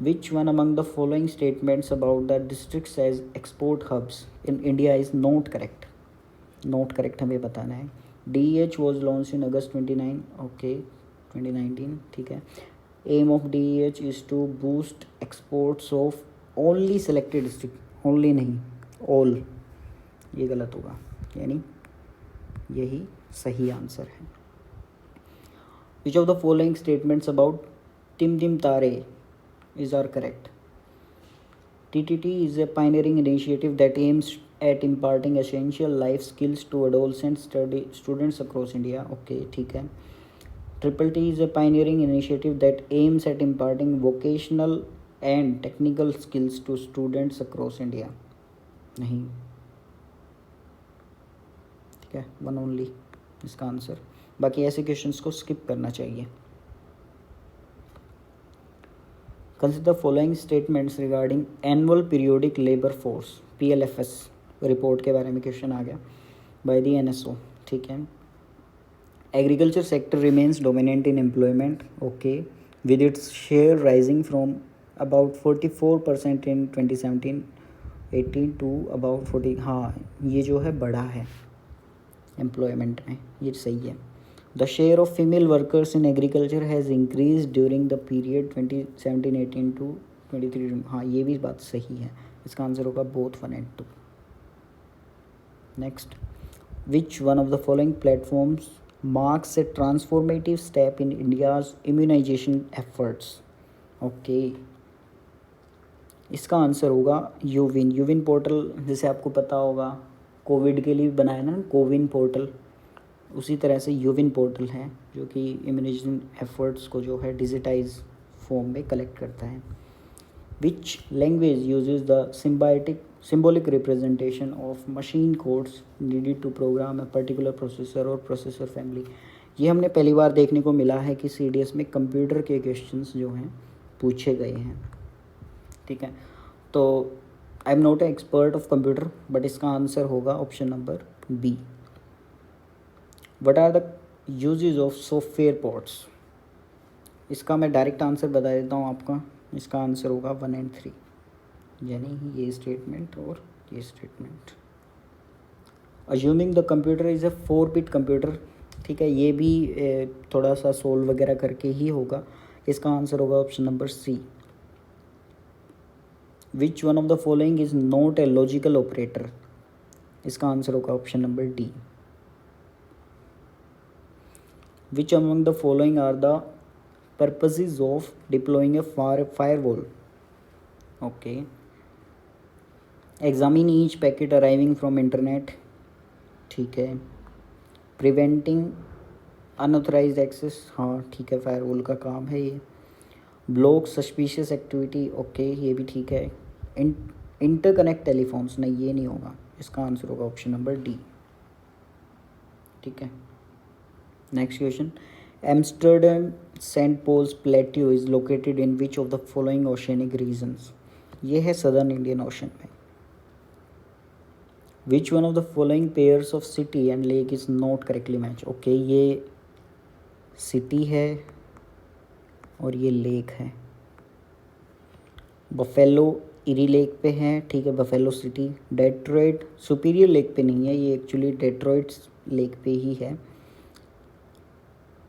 Which one among the following statements about the districts as export hubs in India is not correct. Not correct हमें बताना है. DEH was launch in August 29. Okay, 2019. ठीक है. Aim of DEH is to boost exports of only selected district. Only नहीं, all. ये गलत होगा, यानी यही सही आंसर है. Which of the following statements about टिम टिम तारे is are correct. TTT is a pioneering initiative that aims at imparting essential life skills to adolescent students across India. Okay, ठीक है. TTT is a pioneering initiative that aims at imparting vocational and technical skills to students across India. नहीं, ठीक है, one only इसका answer. बाकी ऐसे questions को skip करना चाहिए. Consider the following statements regarding annual periodic labor force PLFS report के बारे में क्वेश्चन आ गया by the NSO. ठीक है. Agriculture sector remains dominant in employment. Okay, with its share rising from about 44% in 2017-18 to about 40. हाँ, ये जो है बढ़ा है एम्प्लॉयमेंट में, ये सही है. The share of female workers in agriculture has increased during the period 2017-18 to 23. हाँ, ये भी बात सही है. इसका आंसर होगा both 1 and 2. Next, which one of the following platforms marks a transformative step in India's immunization efforts? Okay, इसका answer होगा यूविन. यूविन पोर्टल जैसे आपको पता होगा कोविड के लिए बनाया ना, कोविन पोर्टल, उसी तरह से यूविन पोर्टल है जो कि इम्यूनाइजेशन एफर्ट्स को जो है डिजिटाइज फॉर्म में कलेक्ट करता है. Which language uses the symbolic representation of machine codes needed to program a particular processor और प्रोसेसर फैमिली. ये हमने पहली बार देखने को मिला है कि CDS में कंप्यूटर के क्वेश्चंस जो हैं पूछे गए हैं. ठीक है, तो I am not a expert of computer, but इसका आंसर होगा option number B. What are the uses of software ports? इसका मैं डायरेक्ट आंसर बता देता हूँ आपका. इसका आंसर होगा 1 and 3, यानी ये स्टेटमेंट और ये statement. Assuming the computer is a 4-bit computer. ठीक है, ये भी थोड़ा सा सोल्व वगैरह करके ही होगा. इसका आंसर होगा option number C. Which one of the following is not a logical operator. इसका आंसर होगा option number D. Which among the following are the purposes of deploying a firewall? Okay, examine each packet arriving from internet, ठीक है। Preventing unauthorised access, हाँ ठीक है, firewall का काम है ये। ब्लॉक सस्पिशियस एक्टिविटी, ओके ये भी ठीक है। इंटरकनेक्ट टेलीफोन्स, नहीं ये नहीं होगा, इसका आंसर होगा ऑप्शन नंबर डी, ठीक है। Next question, Amsterdam Saint Paul's plateau is located in which of the following oceanic regions, ये है सदर्न इंडियन ओशन में। Which one of the following pairs of city and lake is not correctly match, okay ये city है और ये lake है। Buffalo eri lake पे है, ठीक है, buffalo city. Detroit superior lake पे नहीं है, ये एक्चुअली डेट्रॉइट लेक पे ही है।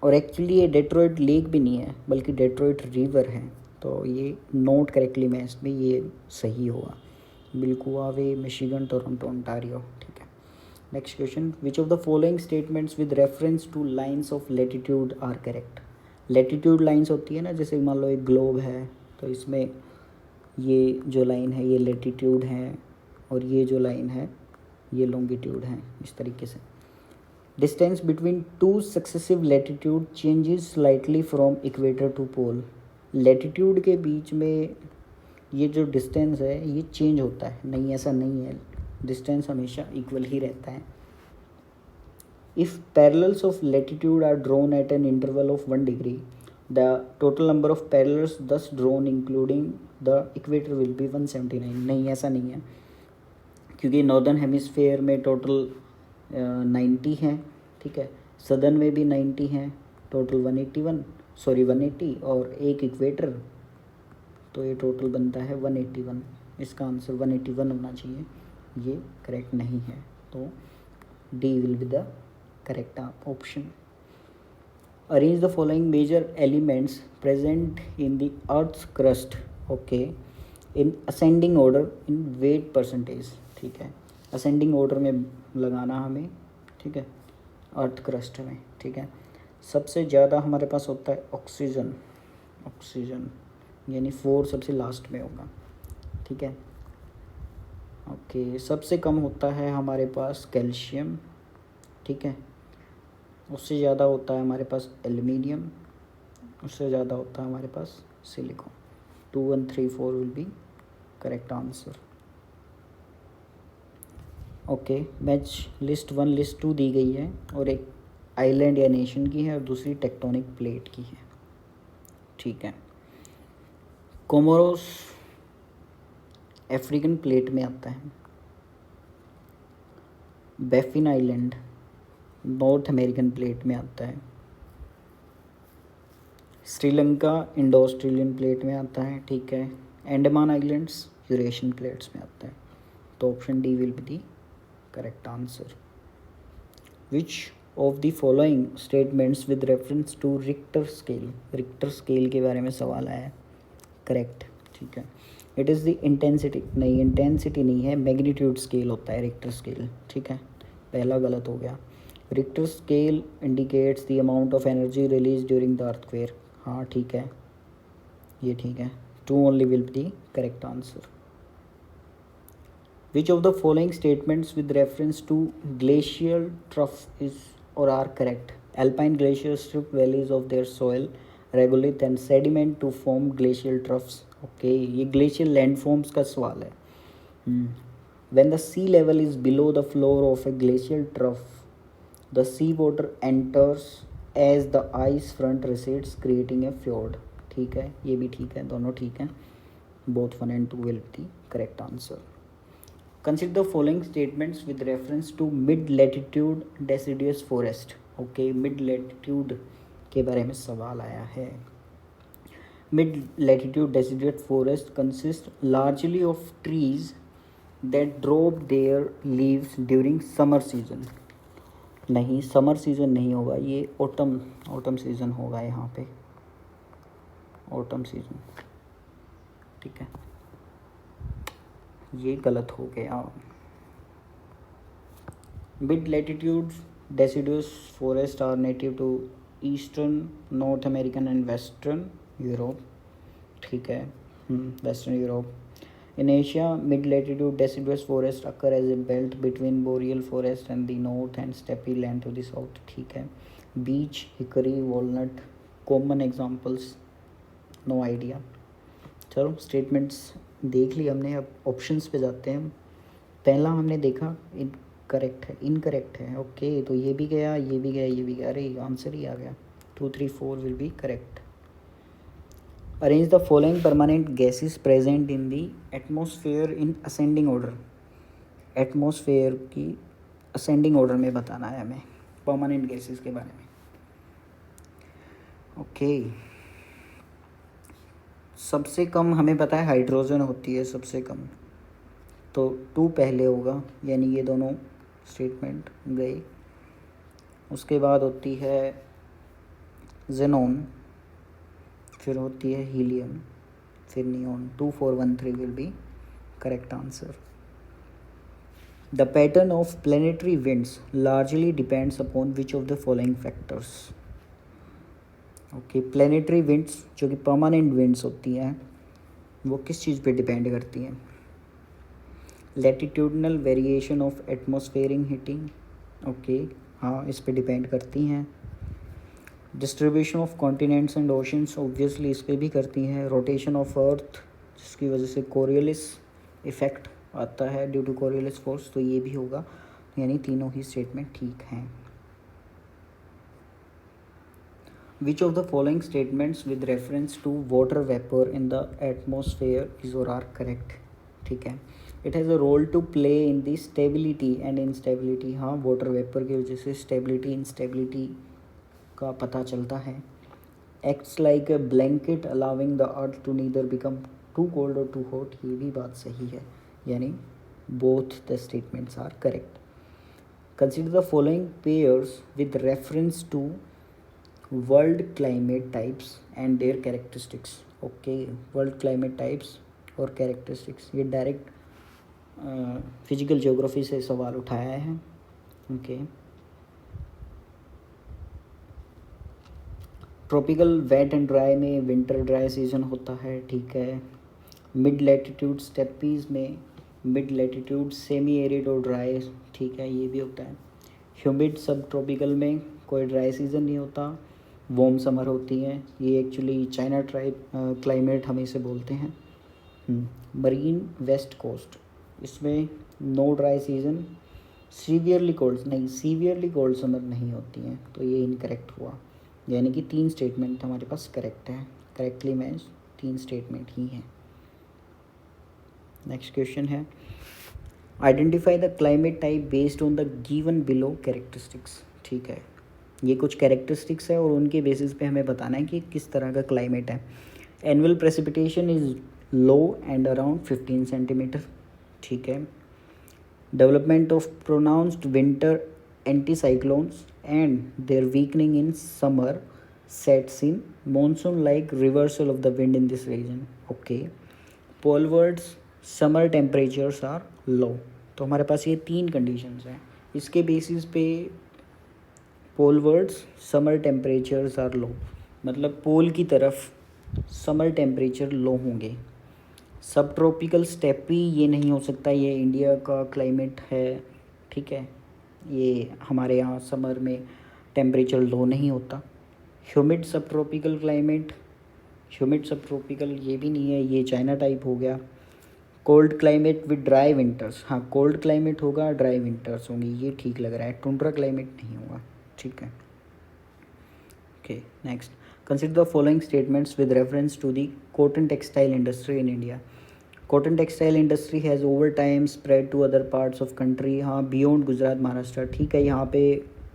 और एक्चुअली ये डेट्रॉइट लेक भी नहीं है बल्कि डेट्रॉइट रिवर है, तो ये नोट करेक्टली मैच में ये सही होगा। बिल्कुआवे, मिशिगन, टोरंटो, ओंटारियो, ठीक है। Next question, which of the following statements with reference to lines of latitude are correct. Latitude lines होती है ना, जैसे मान लो एक ग्लोब है तो इसमें ये जो लाइन है ये लेटीट्यूड है और ये जो लाइन है ये लॉन्गिट्यूड है, इस तरीके से। Distance between two successive latitude changes slightly from equator to pole, latitude के बीच में ये जो डिस्टेंस है ये चेंज होता है, नहीं ऐसा नहीं है, डिस्टेंस हमेशा इक्वल ही रहता है। If parallels of latitude are drawn at an interval of 1 degree, the total number of parallels thus drawn including the equator will be 179, नहीं ऐसा नहीं है, क्योंकि नॉर्दर्न हेमिस्फेयर में टोटल 90 हैं, ठीक है, सदर्न में भी 90 हैं, टोटल 180 और एक इक्वेटर, तो ये टोटल बनता है 181। इसका आंसर 181 होना चाहिए, ये करेक्ट नहीं है, तो D will be the correct option. Arrange the following major elements present in the earth's crust, okay, in ascending order in weight percentage, ठीक है, असेंडिंग ऑर्डर में लगाना हमें, ठीक है, अर्थ क्रस्ट में, ठीक है। सबसे ज़्यादा हमारे पास होता है ऑक्सीजन, ऑक्सीजन यानी 4 सबसे लास्ट में होगा, ठीक है, ओके। सबसे कम होता है हमारे पास कैल्शियम, ठीक है, उससे ज़्यादा होता है हमारे पास एल्युमिनियम, उससे ज़्यादा होता है हमारे पास silicon. 2 1 3 4 will be correct answer, okay. Match list 1 list 2 दी गई है और एक आइलैंड या नेशन की है और दूसरी टेक्टोनिक प्लेट की है, ठीक है। कोमोरोस अफ्रीकन प्लेट में आता है। Baffin island north American plate में आता है। श्रीलंका इंडो ऑस्ट्रेलियन प्लेट में आता है, ठीक है। अंडमान आइलैंड्स यूरेशियन प्लेट्स में आता है, तो option D will be the correct answer. Which of the following statements with reference to Richter scale, Richter scale के बारे में सवाल आया है, करेक्ट, ठीक है। इट इज़ द इंटेंसिटी, नहीं इंटेंसिटी नहीं है, मैग्नीट्यूड स्केल होता है रिक्टर स्केल, ठीक है, पहला गलत हो गया। Richter scale indicates the amount of energy release during the earthquake, हाँ ठीक है, ये ठीक है, 2 only will be the correct answer. Which of the following statements with reference to glacial trough is और are correct. Alpine glaciers strip valleys of their soil regolith and sediment to form glacial troughs, okay, ये glacial landforms का सवाल है। When the sea level is below the floor of a glacial trough, the sea water enters as the ice front recedes creating a fjord, ठीक है, ये भी ठीक है, दोनों ठीक हैं, both 1 and 2 will be the correct answer. Consider the following statements with reference to mid latitude deciduous forest, okay, mid latitude के बारे में सवाल आया है। Mid latitude deciduous forest consist largely of trees that drop their leaves during summer season, नहीं summer season नहीं होगा, ये ऑटम सीज़न होगा, यहाँ पे ऑटम सीज़न, ठीक है, ये गलत हो गया। Mid latitude deciduous forest are native to eastern North American and western Europe, ठीक है, western Europe. In Asia, mid-latitude deciduous forests occur as a belt between boreal forest and the north and steppe land to the south. ठीक है. Beech, hickory, walnut, common examples. No idea. चलो statements देख ली हमने, अब options पे जाते हैं. पहला हमने देखा इनकरेक्ट है, इनकरेक्ट है. ओके, तो ये भी गया, ये भी गया, ये भी गया. अरे आंसर ही आ गया. 2, 3, 4 will be correct. Arrange the following permanent gases present in the atmosphere in ascending order. Atmosphere की असेंडिंग ऑर्डर में बताना है हमें परमानेंट गैसेस के बारे में. ओके, सबसे कम हमें पता है हाइड्रोजन होती है सबसे कम, तो 2 पहले होगा, यानी ये दोनों स्टेटमेंट गए. उसके बाद होती है जेनॉन, फिर होती है हीलियम, फिर neon. 2, 4, 1, 3 will be correct answer. The pattern of planetary winds largely depends upon which of the following factors. Okay, planetary winds जो कि परमानेंट विंड्स होती हैं वो किस चीज़ पे डिपेंड करती हैं? Latitudinal variation of atmospheric heating. Okay, हाँ, इस पे डिपेंड करती हैं. Distribution of continents and oceans, obviously इस पे भी करती हैं. रोटेशन ऑफ अर्थ, जिसकी वजह से कोरियोलिस इफेक्ट आता है ड्यू टू कोरियोलिस फोर्स, तो ये भी होगा. यानी तीनों ही स्टेटमेंट ठीक हैं. Which of the following statements with reference to water vapour in the atmosphere is और आर करेक्ट. ठीक है. It has a role to play in the stability and instability. हाँ, वाटर वेपर की वजह से स्टेबिलिटी इंस्टेबिलिटी का पता चलता है. Acts like a blanket allowing the earth to neither become too cold और टू हॉट. ये भी बात सही है, यानी both the statements are correct. Consider the following pairs with reference to world climate types and their characteristics. Okay, world climate types और characteristics, ये direct physical geography से सवाल उठाया है. Okay, tropical wet and dry में winter dry season होता है. ठीक है. मिड लैटिट्यूड स्टेपीज़ में मिड लैटिट्यूड सेमी एरिड और ड्राई. ठीक है, ये भी होता है. ह्यूमिड सब ट्रॉपिकल में कोई ड्राई सीजन नहीं होता, वार्म समर होती हैं. ये एक्चुअली चाइना ट्राइब क्लाइमेट हम इसे बोलते हैं. मरीन वेस्ट कोस्ट, इसमें no dry season. Severely cold नहीं, सीवियरली कोल्ड समर नहीं होती हैं, तो ये इनकरेक्ट हुआ. यानी कि 3 स्टेटमेंट हमारे पास करेक्ट है. करेक्टली मैच 3 स्टेटमेंट ही हैं. नेक्स्ट क्वेश्चन है, identify the climate type based on the given below characteristics. ठीक है, ये कुछ कैरेक्टरिस्टिक्स है और उनके बेसिस पे हमें बताना है कि किस तरह का क्लाइमेट है. Annual precipitation is low and around 15 centimetre. ठीक है. Development of pronounced winter anticyclones and their weakening in summer sets in monsoon like reversal of the wind in this region. Okay. Polewards summer temperatures are low. तो हमारे पास ये 3 conditions हैं. इसके basis पे पोलवर्ड्स summer temperatures are लो, मतलब पोल की तरफ summer temperature low होंगे. सब ट्रॉपिकल स्टेपी ये नहीं हो सकता, ये इंडिया का क्लाइमेट है. ठीक है, ये हमारे यहाँ समर में टेम्परेचर लो नहीं होता. ह्यूमिड सब ट्रॉपिकल क्लाइमेट, ह्यूमिड सब ट्रॉपिकल ये भी नहीं है, ये चाइना टाइप हो गया. Cold climate with dry winters, हाँ कोल्ड क्लाइमेट होगा, ड्राई विंटर्स होंगी, ये ठीक लग रहा है. टुंड्रा क्लाइमेट नहीं होगा. ठीक है. Okay, next, consider the following statements with reference to the cotton textile industry in India. Cotton textile industry has over time spread to other parts of country. हाँ, बियॉन्ड गुजरात महाराष्ट्र. ठीक है, यहाँ पे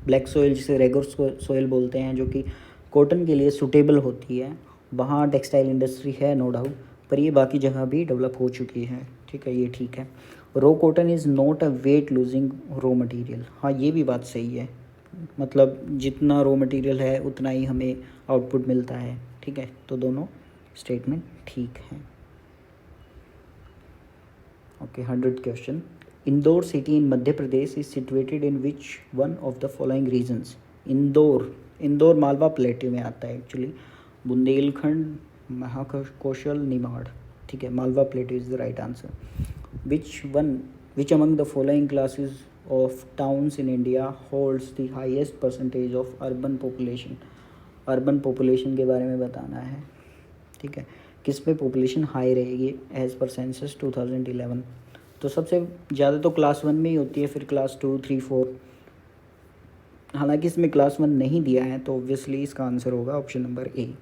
ब्लैक सॉइल जिसे रेगर सॉइल बोलते हैं, जो कि कॉटन के लिए सूटेबल होती है, वहाँ टेक्सटाइल इंडस्ट्री है नो डाउट, पर ये बाकी जगह भी डेवलप हो चुकी है. ठीक है, ये ठीक है. Raw cotton is not a weight losing raw material. हाँ, ये भी बात सही है, मतलब जितना रो मटेरियल है उतना ही हमें आउटपुट मिलता है. ठीक है, तो दोनों स्टेटमेंट ठीक हैं. Okay, 100th question, Indore city in Madhya Pradesh is situated in which one of the following regions. Indore Malwa plateau में आता है एक्चुअली. बुंदेलखंड, महाकौशल, निमाड़. ठीक है, Malwa plateau is the right answer. Which among the following classes of towns in India holds the highest percentage of urban population. Urban population के बारे में बताना है, ठीक है, किस पे पॉपुलेशन हाई रहेगी एज़ पर सेंसस 2011। तो सबसे ज़्यादा तो क्लास 1 में ही होती है, फिर क्लास 2, 3, 4। हालांकि इसमें क्लास 1 नहीं दिया है, तो ऑब्वियसली इसका आंसर होगा option number A.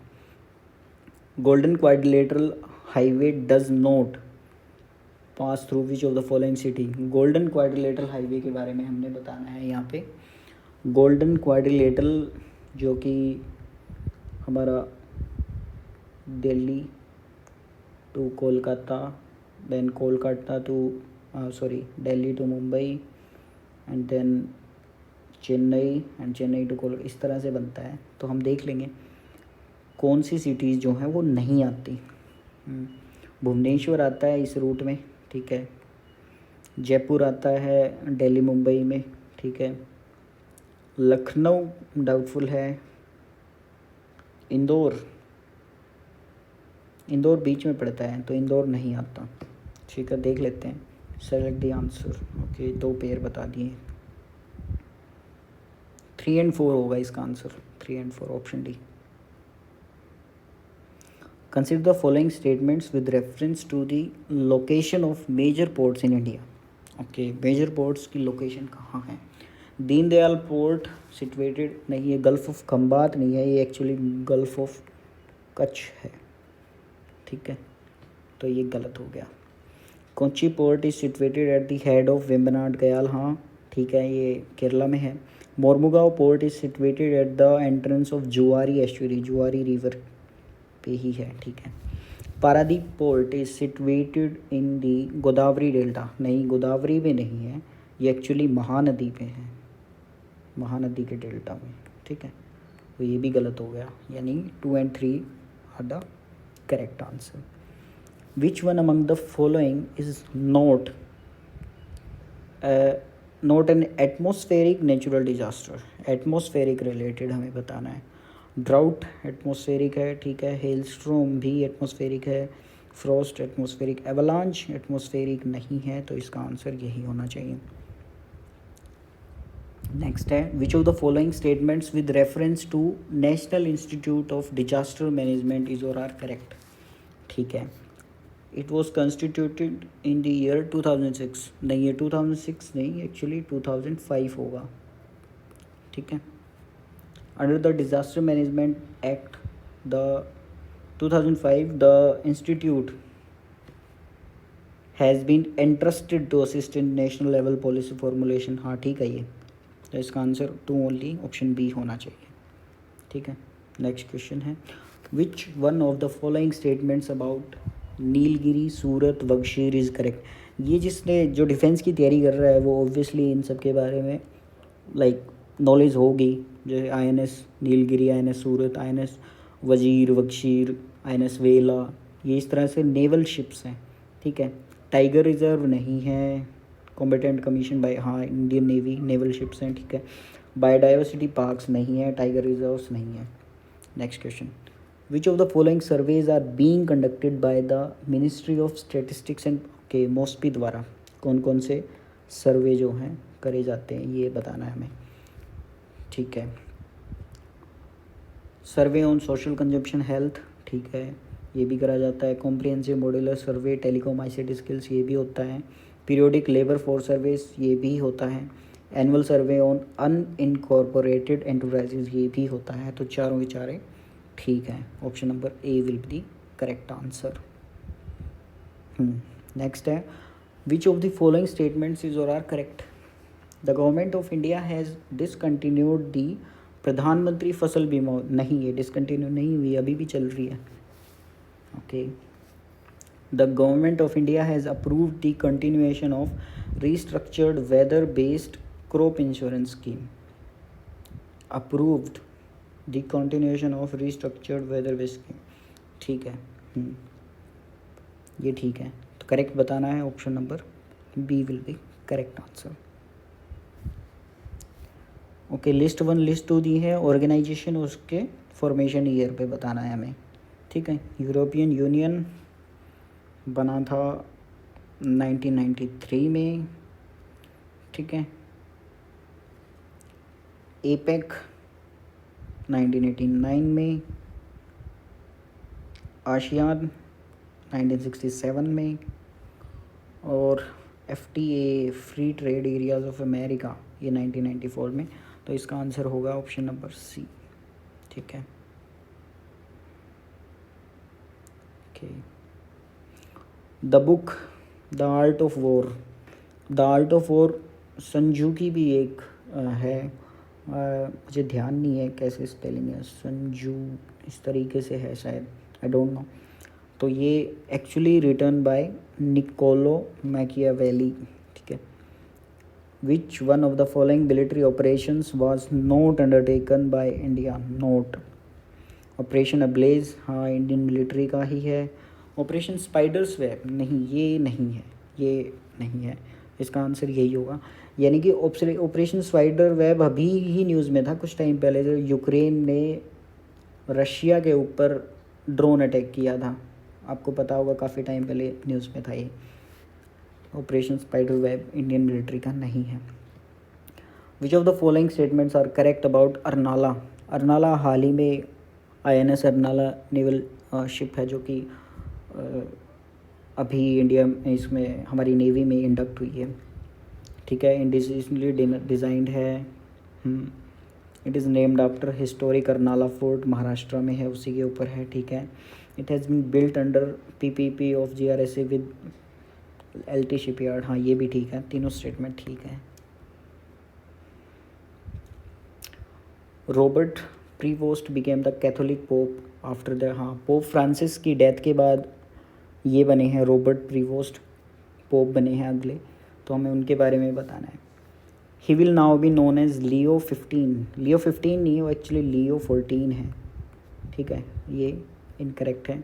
Golden quadrilateral highway does not pass through which of the following city. Golden quadrilateral highway के बारे में हमने बताना है यहाँ पे। गोल्डन क्वाड्रिलेटरल जो कि हमारा Delhi to Kolkata, then Kolkata to Delhi to Mumbai, and then Chennai, and Chennai to Kolkata, इस तरह से बनता है। तो हम देख लेंगे कौन सी सिटीज़ जो हैं वो नहीं आती। भुवनेश्वर आता है इस रूट में, ठीक है, जयपुर आता है दिल्ली मुंबई में, ठीक है, लखनऊ डाउटफुल है, इंदौर बीच में पड़ता है तो इंदौर नहीं आता, ठीक है, देख लेते हैं। Select the answer. Okay, 2 pair बता दिए, 3 एंड 4 होगा इसका answer, 3 and 4 option D. Consider the following statements with reference to the location of major ports in India. Okay, major ports की लोकेशन कहाँ है? दीनदयाल पोर्ट सिचुएटेड नहीं है, गल्फ ऑफ खंबात नहीं है, ये एक्चुअली गल्फ ऑफ कच्छ है, ठीक है, तो ये गलत हो गया। Kochi port is situated at the head of Vembanad कयाल, हाँ ठीक है, ये केरला में है। Mormugao port is situated at the entrance of जुआरी एस्चुरी, जुआरी रिवर पे ही है, ठीक है। Paradip port is situated in the Godavari delta, नहीं गोदावरी में नहीं है, ये एक्चुअली महानदी पे है, महानदी के डेल्टा में, ठीक है, तो ये भी गलत हो गया, यानी 2 and 3 are the correct answer. Which one among the following is not an atmospheric natural disaster. Atmospheric related हमें बताना है। ड्राउट एटमोस्फेरिक है, ठीक है, हेलस्ट्रोम भी एटमोस्फेरिक है, फ्रॉस्ट एटमोस्फेरिक, एवलांच एटमोस्फेरिक नहीं है, तो इसका आंसर यही होना चाहिए। नेक्स्ट है, which of the following statements with reference to national institute of disaster management is और आर करेक्ट, ठीक है। It was constituted in the year 2006, नहीं ये 2006 नहीं, एक्चुअली 2005 होगा, ठीक है। Under the disaster management act the 2005 the institute has been entrusted to assist in national level policy formulation, हाँ ठीक है, ये तो इसका आंसर 2 ओनली ऑप्शन बी होना चाहिए, ठीक है। नेक्स्ट क्वेश्चन है, which one of the following statements about Nilgiri, Surat, बगशीर इज़ करेक्ट। ये जिसने जो डिफेंस की तैयारी कर रहा है वो ऑब्वियसली इन सब के बारे में लाइक नॉलेज होगी, जैसे INS नीलगिरी, INS सूरत, INS वजीर, बगशीर, INS वेला, ये इस तरह से नेवल शिप्स हैं, ठीक है। टाइगर रिजर्व नहीं है, कॉम्बिटेंट कमीशन बाय, हाँ इंडियन नेवी नेवल शिप्स हैं, ठीक है। बायोडाइवर्सिटी पार्क्स नहीं है, टाइगर रिजर्व्स नहीं है। Next question, which of the following surveys are being conducted by the ministry of statistics and के मोस्पी द्वारा, कौन कौन से सर्वे जो हैं करे जाते हैं ये बताना है हमें, ठीक है। सर्वे ऑन सोशल कंजप्शन हेल्थ, ठीक है, ये भी करा जाता है। कॉम्प्रिहेंसिव मॉड्यूलर सर्वे टेलीकॉम ICT स्किल्स, ये भी होता है। पीरियोडिक लेबर फोर्स सर्विस, ये भी होता है। Annual survey on unincorporated enterprises, ये भी होता है। तो चारों के चारे ठीक है, option number A will be the correct answer. Next है, which of the following statements is और are correct. The government of India has discontinued the Pradhan Mantri Fasal बीमा, नहीं ये डिसकंटिन्यू नहीं हुई, अभी भी चल रही है, okay. The government of India has approved the continuation of restructured weather-based crop insurance scheme. Approved the continuation of restructured weather-based scheme. ठीक है, ये ठीक है, तो करेक्ट बताना है, option number B will be correct answer. Okay, list 1 list 2 दी है, ऑर्गेनाइजेशन उसके फॉर्मेशन ईयर पे बताना है हमें, ठीक है। यूरोपियन यूनियन बना था 1993 में, ठीक है। एपेक 1989 में, आशियान 1967 में, और FTA free trade areas of America ये 1994 में। तो इसका आंसर होगा ऑप्शन नंबर सी, ठीक है। Okay, the book the art of war, the art of war Sanju की भी एक है, मुझे ध्यान नहीं है कैसे स्पेलिंग है, संजू इस तरीके से है शायद, आई डोंट नो। तो ये actually written by Niccolo Machiavelli, ठीक है। Which one of the following military operations was not undertaken by India, note. Operation Ablaze, हाँ इंडियन मिलिट्री का ही है। ऑपरेशन स्पाइडर्स वेब, नहीं ये नहीं है, ये नहीं है, इसका आंसर यही होगा। यानी कि ऑपरेशन स्पाइडर वेब अभी ही न्यूज़ में था कुछ टाइम पहले, जो यूक्रेन ने रशिया के ऊपर ड्रोन अटैक किया था, आपको पता होगा, काफ़ी टाइम पहले न्यूज़ में था ये। Operation spider web Indian military का नहीं है। Which of the following statements are correct about Arnala, Arnala हाल ही में INS अर्नाला नेवल शिप है जो कि अभी इंडिया में इसमें हमारी नेवी में इंडक्ट हुई है, ठीक है। इंडिजिनली डिज़ाइंड है, it is named after historic Arnala fort, Maharashtra में है, उसी के ऊपर है, ठीक है। It has been built under PPP of GRSA with LT shipyard, हाँ ये भी ठीक है, तीनों स्टेटमेंट ठीक है। Robert Prevost became the Catholic pope after the, हाँ पोप फ्रांसिस की डेथ के बाद ये बने हैं रॉबर्ट प्रीवोस्ट, पोप बने हैं अगले, तो हमें उनके बारे में बताना है। He will now be known as Leo 15, Leo 15 नहीं, वो एक्चुअली लियो 14 है, ठीक है, ये इनकरेक्ट है।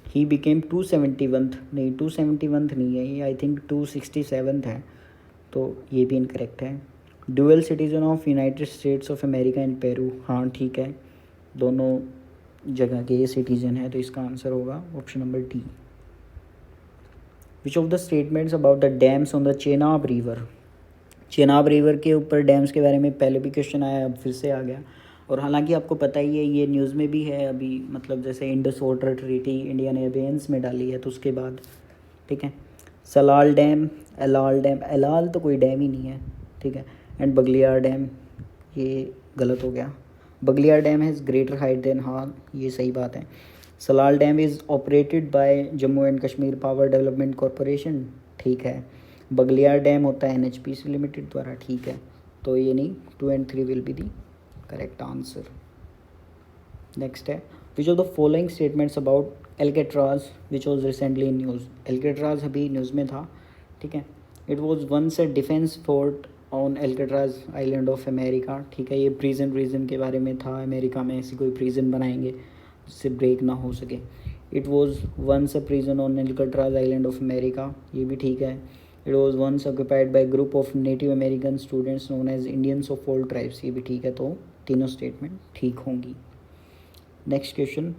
ही बिकेम 271, नहीं 271 नहीं है ये, आई थिंक 267 है, तो ये भी इनकरेक्ट है। Dual citizen of United states of America and Peru, हाँ ठीक है, दोनों जगह के ये सिटीजन है, तो इसका आंसर होगा option number D. Which of the statements about the dams on the Chenab river, Chenab river के ऊपर डैम्स के बारे में पहले भी क्वेश्चन आया, अब फिर से आ गया, और हालांकि आपको पता ही है ये न्यूज़ में भी है अभी, मतलब जैसे इंडस वाटर ट्रीटी इंडिया ने अबेयंस में डाली है तो उसके बाद, ठीक है। सलाल डैम, एलाल डैम, एलाल तो कोई डैम ही नहीं है, ठीक है। एंड बगलियार डैम, ये गलत हो गया, Baglihar dam has greater height than, हाँ ये सही बात है। Salal dam is operated by Jammu and Kashmir power development corporation, ठीक है। बगलियार डैम होता है NHPC लिमिटेड द्वारा, ठीक है। तो ये नहीं, 2 and 3 will be the correct answer. Next है, which of the following statements about Alcatraz which was recently in news, Alcatraz अभी न्यूज़ में था, ठीक है। It was once a defence fort on Alcatraz island of America, ठीक है। ये prison के बारे में था, अमेरिका में ऐसी कोई प्रिजन बनाएंगे जिससे ब्रेक ना हो सके। It was once a prison on Alcatraz island of America, ये भी ठीक है। It was once occupied by group of native American students known as Indians of all tribes, ये भी ठीक है, तो तीनों स्टेटमेंट ठीक होंगी। Next question,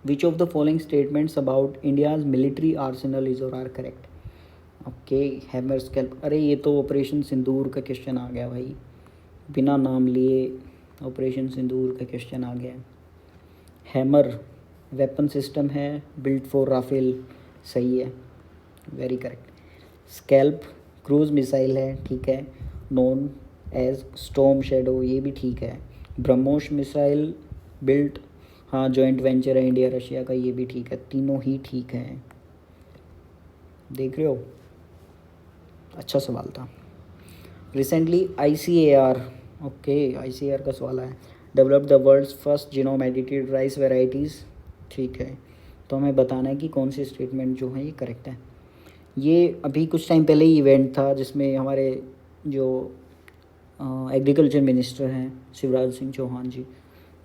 which of the following statements about India's military arsenal is और are correct. Okay, hammer scalp, अरे ये तो ऑपरेशन सिंदूर का क्वेश्चन आ गया भाई, बिना नाम लिए ऑपरेशन सिंदूर का क्वेश्चन आ गया। हैमर वेपन सिस्टम है बिल्ट फॉर राफेल, सही है, very correct. Scalp cruise missile है, ठीक है, नोन एज स्टॉर्म शैडो, ये भी ठीक है। ब्रह्मोस मिसाइल बिल्ट, हाँ जॉइंट वेंचर है इंडिया रशिया का, ये भी ठीक है, तीनों ही ठीक हैं। देख रहे हो, अच्छा सवाल था। रिसेंटली ICAR, ओके ICAR का सवाल है, develop the world's first genome edited rice varieties, ठीक है। तो हमें बताना है कि कौन सी स्टेटमेंट जो है ये करेक्ट है। ये अभी कुछ टाइम पहले ही इवेंट था जिसमें हमारे जो एग्रीकल्चर मिनिस्टर हैं शिवराज सिंह चौहान जी,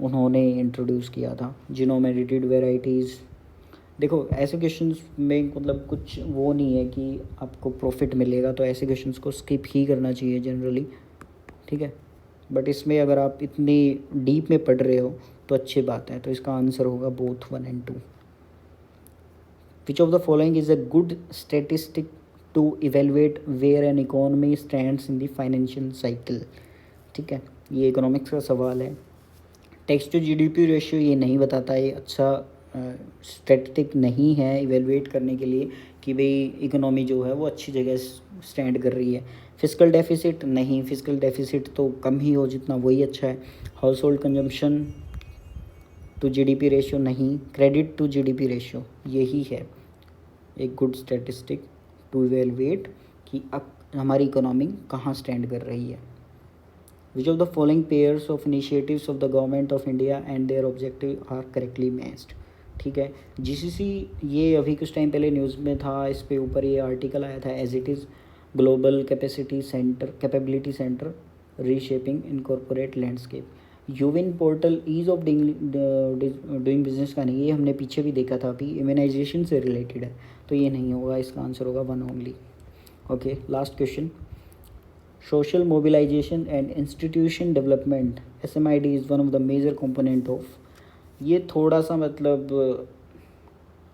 उन्होंने इंट्रोड्यूस किया था जीनोम एडिटेड वेराइटीज़। देखो ऐसे क्वेश्चंस में मतलब कुछ वो नहीं है कि आपको प्रॉफिट मिलेगा, तो ऐसे क्वेश्चंस को स्किप ही करना चाहिए जनरली, ठीक है। बट इसमें अगर आप इतनी डीप में पढ़ रहे हो तो अच्छी बात है, तो इसका आंसर होगा both 1 and 2। Which of the following is a good statistic to evaluate where an economy stands in the financial cycle. ठीक है, ये इकोनॉमिक्स का सवाल है। टैक्स टू जीडीपी रेशियो ये नहीं बताता, ये अच्छा स्टैटिस्टिक नहीं है इवेलुएट करने के लिए कि भाई इकोनॉमी जो है वो अच्छी जगह स्टैंड कर रही है। फिस्कल डेफिसिट नहीं, फिस्कल डेफिसिट तो कम ही हो जितना वही अच्छा है। Household consumption to GDP ratio नहीं। क्रेडिट टू जीडीपी रेशियो यही है एक गुड स्टैटिस्टिक टू इवेलुएट कि अब हमारी इकोनॉमी कहाँ स्टैंड कर रही है। Which of the following pairs of initiatives of the government of India and their objective are correctly matched? ठीक है, जीसीसी ये अभी कुछ टाइम पहले न्यूज़ में था, इस पे ऊपर ये आर्टिकल आया था, as it is global capability center reshaping incorporate landscape. यूविन portal ease of doing business का नहीं, ये हमने पीछे भी देखा था, अभी इम्यूनाइजेशन से रिलेटेड है, तो ये नहीं होगा, इसका आंसर होगा 1 only. Okay, last question. Social mobilization and institution development, SMID is one of the major component of। ये थोड़ा सा मतलब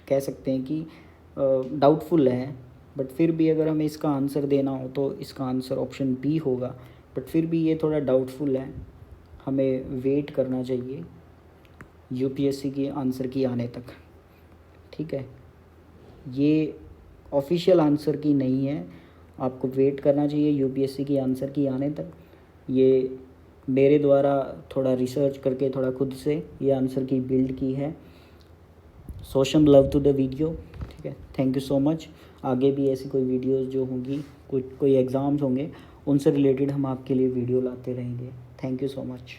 कह सकते हैं कि डाउटफुल है, बट फिर भी अगर हमें इसका आंसर देना हो तो इसका आंसर ऑप्शन बी होगा, बट फिर भी ये थोड़ा डाउटफुल है, हमें वेट करना चाहिए यूपीएससी के आंसर की आने तक। ठीक है, ये ऑफिशियल आंसर की नहीं है, आपको वेट करना चाहिए यूपीएससी की आंसर की आने तक। ये मेरे द्वारा थोड़ा रिसर्च करके थोड़ा खुद से ये आंसर की बिल्ड की है। Show some love to the video. ठीक है, थैंक यू सो मच। आगे भी ऐसी कोई वीडियोस जो होंगी, कोई एग्ज़ाम्स होंगे, उनसे रिलेटेड हम आपके लिए वीडियो लाते रहेंगे। Thank you so much.